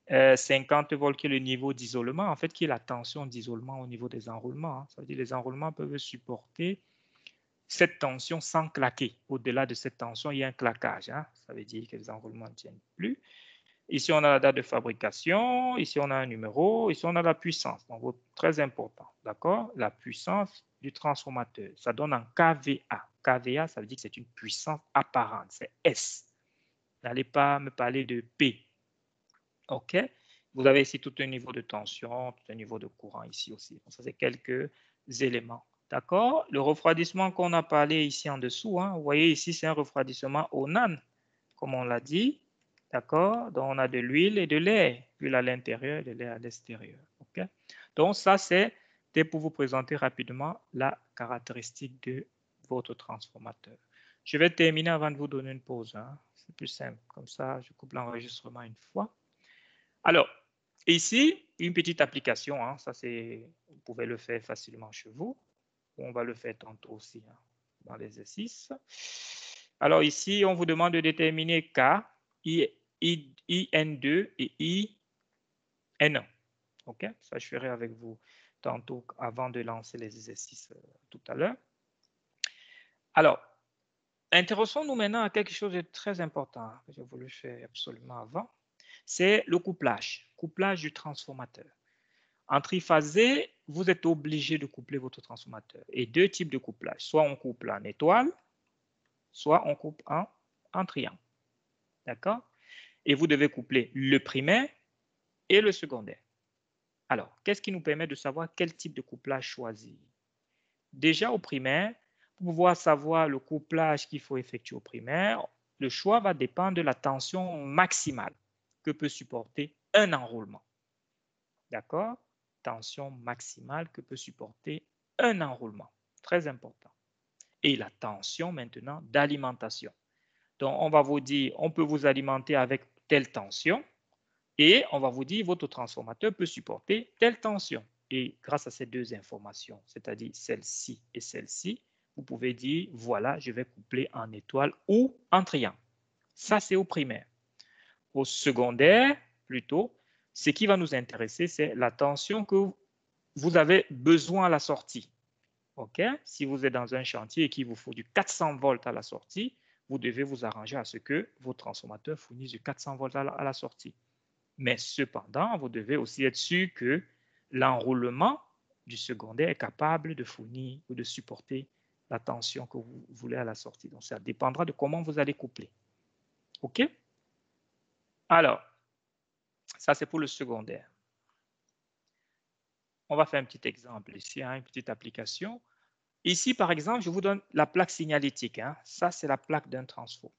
50 volts qui est le niveau d'isolement, en fait, qui est la tension d'isolement au niveau des enroulements. Hein. Ça veut dire que les enroulements peuvent supporter cette tension sans claquer. Au-delà de cette tension, il y a un claquage. Hein. Ça veut dire que les enroulements ne tiennent plus. Ici, on a la date de fabrication. Ici, on a un numéro. Ici, on a la puissance. Donc, très important. D'accord? La puissance du transformateur. Ça donne en kVA. kVA, ça veut dire que c'est une puissance apparente. C'est S. N'allez pas me parler de P. OK? Vous avez ici tout un niveau de tension, tout un niveau de courant ici aussi. Donc, ça, c'est quelques éléments. D'accord? Le refroidissement qu'on a parlé ici en dessous, hein, vous voyez ici, c'est un refroidissement au NAN, comme on l'a dit. D'accord? Donc, on a de l'huile et de l'air. L'huile à l'intérieur et de l'air à l'extérieur. OK? Donc, ça, c'était pour vous présenter rapidement la caractéristique de votre transformateur. Je vais terminer avant de vous donner une pause. Hein. C'est plus simple. Comme ça, je coupe l'enregistrement une fois. Alors, ici, une petite application. Hein. Ça, vous pouvez le faire facilement chez vous. On va le faire tantôt aussi hein, dans l'exercice. Alors ici, on vous demande de déterminer K, IN2 et IN1. OK? Ça, je ferai avec vous tantôt avant de lancer les exercices tout à l'heure. Alors, intéressons-nous maintenant à quelque chose de très important que j'ai voulu faire absolument avant. C'est le couplage du transformateur. En triphasé, vous êtes obligé de coupler votre transformateur. Et deux types de couplage. Soit on couple en étoile, soit on coupe en triangle. D'accord? Et vous devez coupler le primaire et le secondaire. Alors, qu'est-ce qui nous permet de savoir quel type de couplage choisir? Déjà au primaire, pour pouvoir savoir le couplage qu'il faut effectuer au primaire, le choix va dépendre de la tension maximale que peut supporter un enroulement. D'accord? Tension maximale que peut supporter un enroulement. Très important. Et la tension maintenant d'alimentation. Donc, on va vous dire, on peut vous alimenter avec telle tension et on va vous dire, votre transformateur peut supporter telle tension. Et grâce à ces deux informations, c'est-à-dire celle-ci et celle-ci, vous pouvez dire, voilà, je vais coupler en étoile ou en triangle. Ça, c'est au primaire. Au secondaire, plutôt, ce qui va nous intéresser, c'est la tension que vous avez besoin à la sortie. OK? Si vous êtes dans un chantier et qu'il vous faut du 400 volts à la sortie, vous devez vous arranger à ce que vos transformateurs fournissent du 400 volts à la sortie. Mais cependant, vous devez aussi être sûr que l'enroulement du secondaire est capable de fournir ou de supporter la tension que vous voulez à la sortie. Donc, ça dépendra de comment vous allez coupler. OK? Alors, ça, c'est pour le secondaire. On va faire un petit exemple ici, hein, une petite application. Ici, par exemple, je vous donne la plaque signalétique. Hein. Ça, c'est la plaque d'un transfo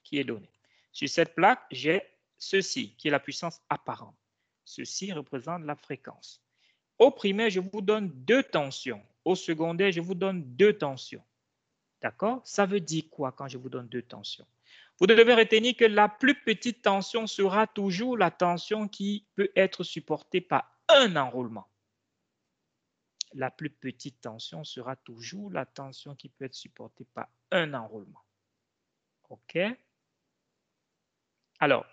qui est donnée. Sur cette plaque, j'ai ceci, qui est la puissance apparente. Ceci représente la fréquence. Au primaire, je vous donne deux tensions. Au secondaire, je vous donne deux tensions. D'accord? Ça veut dire quoi quand je vous donne deux tensions? Vous devez retenir que la plus petite tension sera toujours la tension qui peut être supportée par un enroulement. La plus petite tension sera toujours la tension qui peut être supportée par un enroulement. OK? Alors,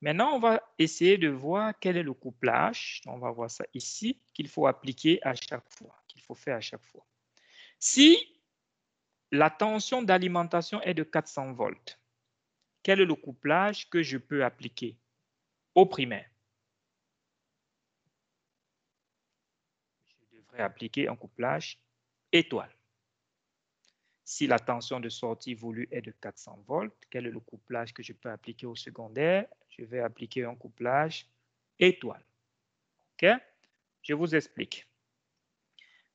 maintenant, on va essayer de voir quel est le couplage. On va voir ça ici, qu'il faut appliquer à chaque fois, qu'il faut faire à chaque fois. Si la tension d'alimentation est de 400 volts, quel est le couplage que je peux appliquer au primaire? Je devrais appliquer un couplage étoile. Si la tension de sortie voulue est de 400 volts, quel est le couplage que je peux appliquer au secondaire? Je vais appliquer un couplage étoile. OK? Je vous explique.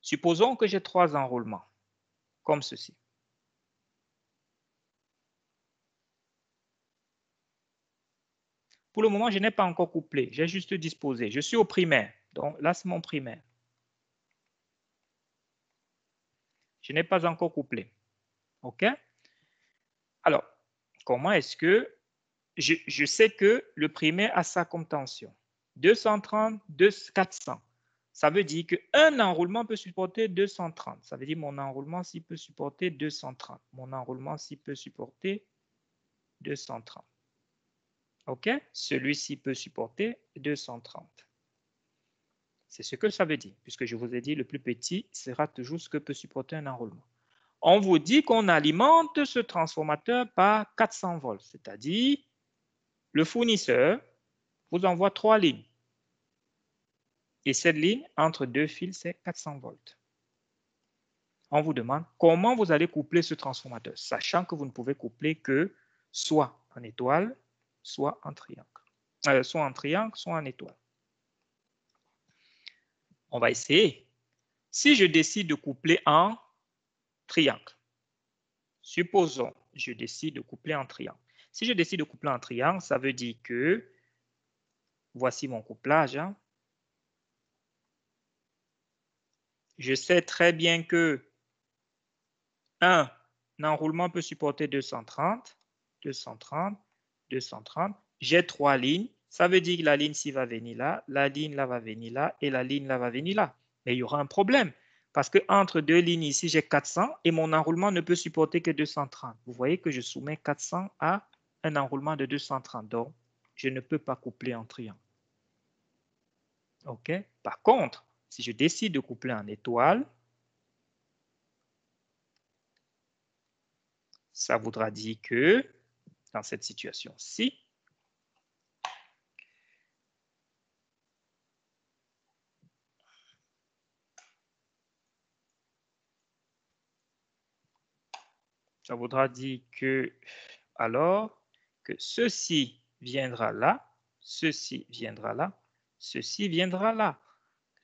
Supposons que j'ai trois enroulements, comme ceci. Pour le moment, je n'ai pas encore couplé, j'ai juste disposé. Je suis au primaire, donc là, c'est mon primaire. Je n'ai pas encore couplé. OK? Alors, comment est-ce que je sais que le primaire a ça comme tension? 230, 400. Ça veut dire qu'un enroulement peut supporter 230. Ça veut dire mon enroulement s'il peut supporter 230. Mon enroulement s'il peut supporter 230. OK? Celui-ci peut supporter 230. C'est ce que ça veut dire, puisque je vous ai dit le plus petit sera toujours ce que peut supporter un enroulement. On vous dit qu'on alimente ce transformateur par 400 volts, c'est-à-dire le fournisseur vous envoie 3 lignes. Et cette ligne, entre deux fils, c'est 400 volts. On vous demande comment vous allez coupler ce transformateur, sachant que vous ne pouvez coupler que soit en étoile, soit en triangle. Soit en triangle, soit en étoile. On va essayer. Si je décide de coupler en triangle, supposons je décide de coupler en triangle. Si je décide de coupler en triangle, ça veut dire que, voici mon couplage. Hein. Je sais très bien que 1 enroulement peut supporter 230, 230, 230. J'ai 3 lignes. Ça veut dire que la ligne ci va venir là, la ligne là va venir là et la ligne là va venir là. Mais il y aura un problème parce que entre deux lignes ici, j'ai 400 et mon enroulement ne peut supporter que 230. Vous voyez que je soumets 400 à un enroulement de 230. Donc, je ne peux pas coupler en triangle. OK? Par contre, si je décide de coupler en étoile, ça voudra dire que dans cette situation-ci, ça voudra dire que alors que ceci viendra là, ceci viendra là, ceci viendra là.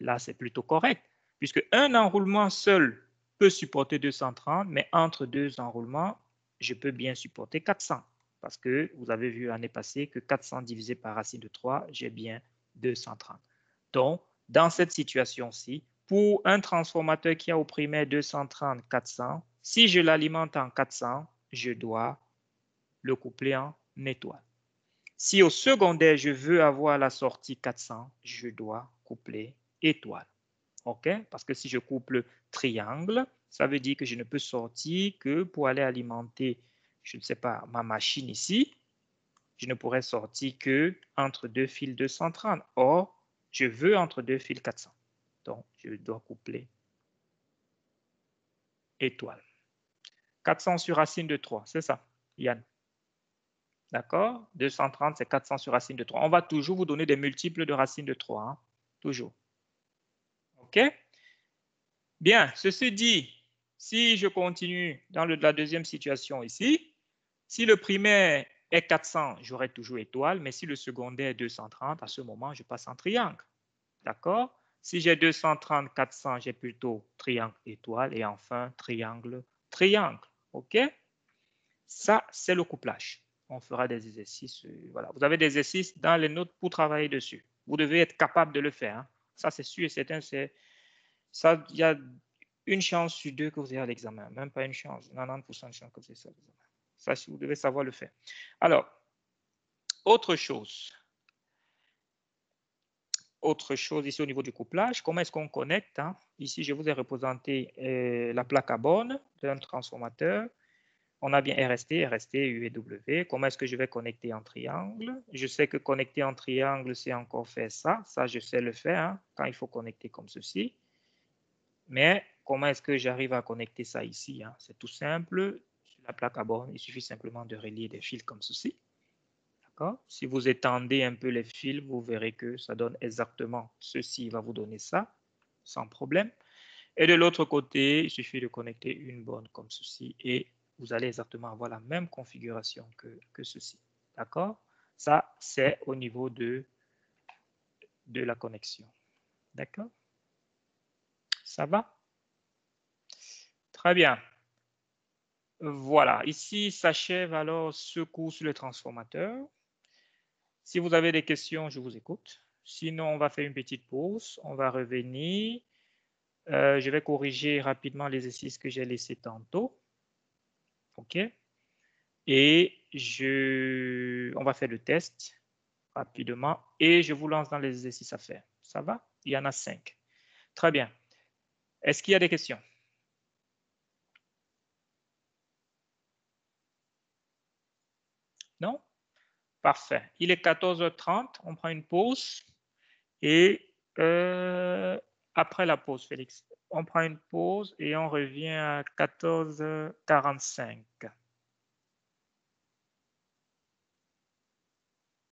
Là, c'est plutôt correct, puisque un enroulement seul peut supporter 230, mais entre deux enroulements, je peux bien supporter 400, parce que vous avez vu l'année passée que 400 divisé par racine de 3, j'ai bien 230. Donc, dans cette situation-ci, pour un transformateur qui a au primaire 230, 400, si je l'alimente en 400, je dois le coupler en étoile. Si au secondaire, je veux avoir la sortie 400, je dois coupler étoile. OK? Parce que si je couple triangle, ça veut dire que je ne peux sortir que pour aller alimenter, je ne sais pas, ma machine ici. Je ne pourrais sortir que entre deux fils 230. Or, je veux entre deux fils 400. Donc, je dois coupler étoile. 400 sur racine de 3, c'est ça, Yann? D'accord? 230, c'est 400 sur racine de 3. On va toujours vous donner des multiples de racine de 3. Hein? Toujours. OK? Bien, ceci dit, si je continue dans la deuxième situation ici, si le primaire est 400, j'aurai toujours étoile, mais si le secondaire est 230, à ce moment, je passe en triangle. D'accord? Si j'ai 230, 400, j'ai plutôt triangle, étoile, et enfin triangle, triangle. OK? Ça, c'est le couplage. On fera des exercices. Voilà. Vous avez des exercices dans les notes pour travailler dessus. Vous devez être capable de le faire. Hein. Ça, c'est sûr et certain. Ça, il y a une chance sur deux que vous ayez à l'examen. Même pas une chance. 90% de chance que vous ayez ça à l'examen. Ça, vous devez savoir le faire. Alors, autre chose. Autre chose ici au niveau du couplage, comment est-ce qu'on connecte? Hein? Ici, je vous ai représenté la plaque à borne d'un transformateur. On a bien RST, RST, U et W. Comment est-ce que je vais connecter en triangle? Je sais que connecter en triangle, c'est encore faire ça. Ça, je sais le faire hein, quand il faut connecter comme ceci. Mais comment est-ce que j'arrive à connecter ça ici? Hein? C'est tout simple. Sur la plaque à borne, il suffit simplement de relier des fils comme ceci. Si vous étendez un peu les fils, vous verrez que ça donne exactement ceci. Il va vous donner ça, sans problème. Et de l'autre côté, il suffit de connecter une borne comme ceci et vous allez exactement avoir la même configuration que ceci. D'accord? Ça, c'est au niveau de la connexion. D'accord? Ça va? Très bien. Voilà. Ici s'achève alors ce cours sur le transformateur. Si vous avez des questions, je vous écoute. Sinon, on va faire une petite pause. On va revenir. Je vais corriger rapidement l'exercice que j'ai laissé tantôt. OK? Et on va faire le test rapidement et je vous lance dans les exercices à faire. Ça va? Il y en a 5. Très bien. Est-ce qu'il y a des questions? Non? Parfait. Il est 14h30. On prend une pause et après la pause, Félix, on prend une pause et on revient à 14h45.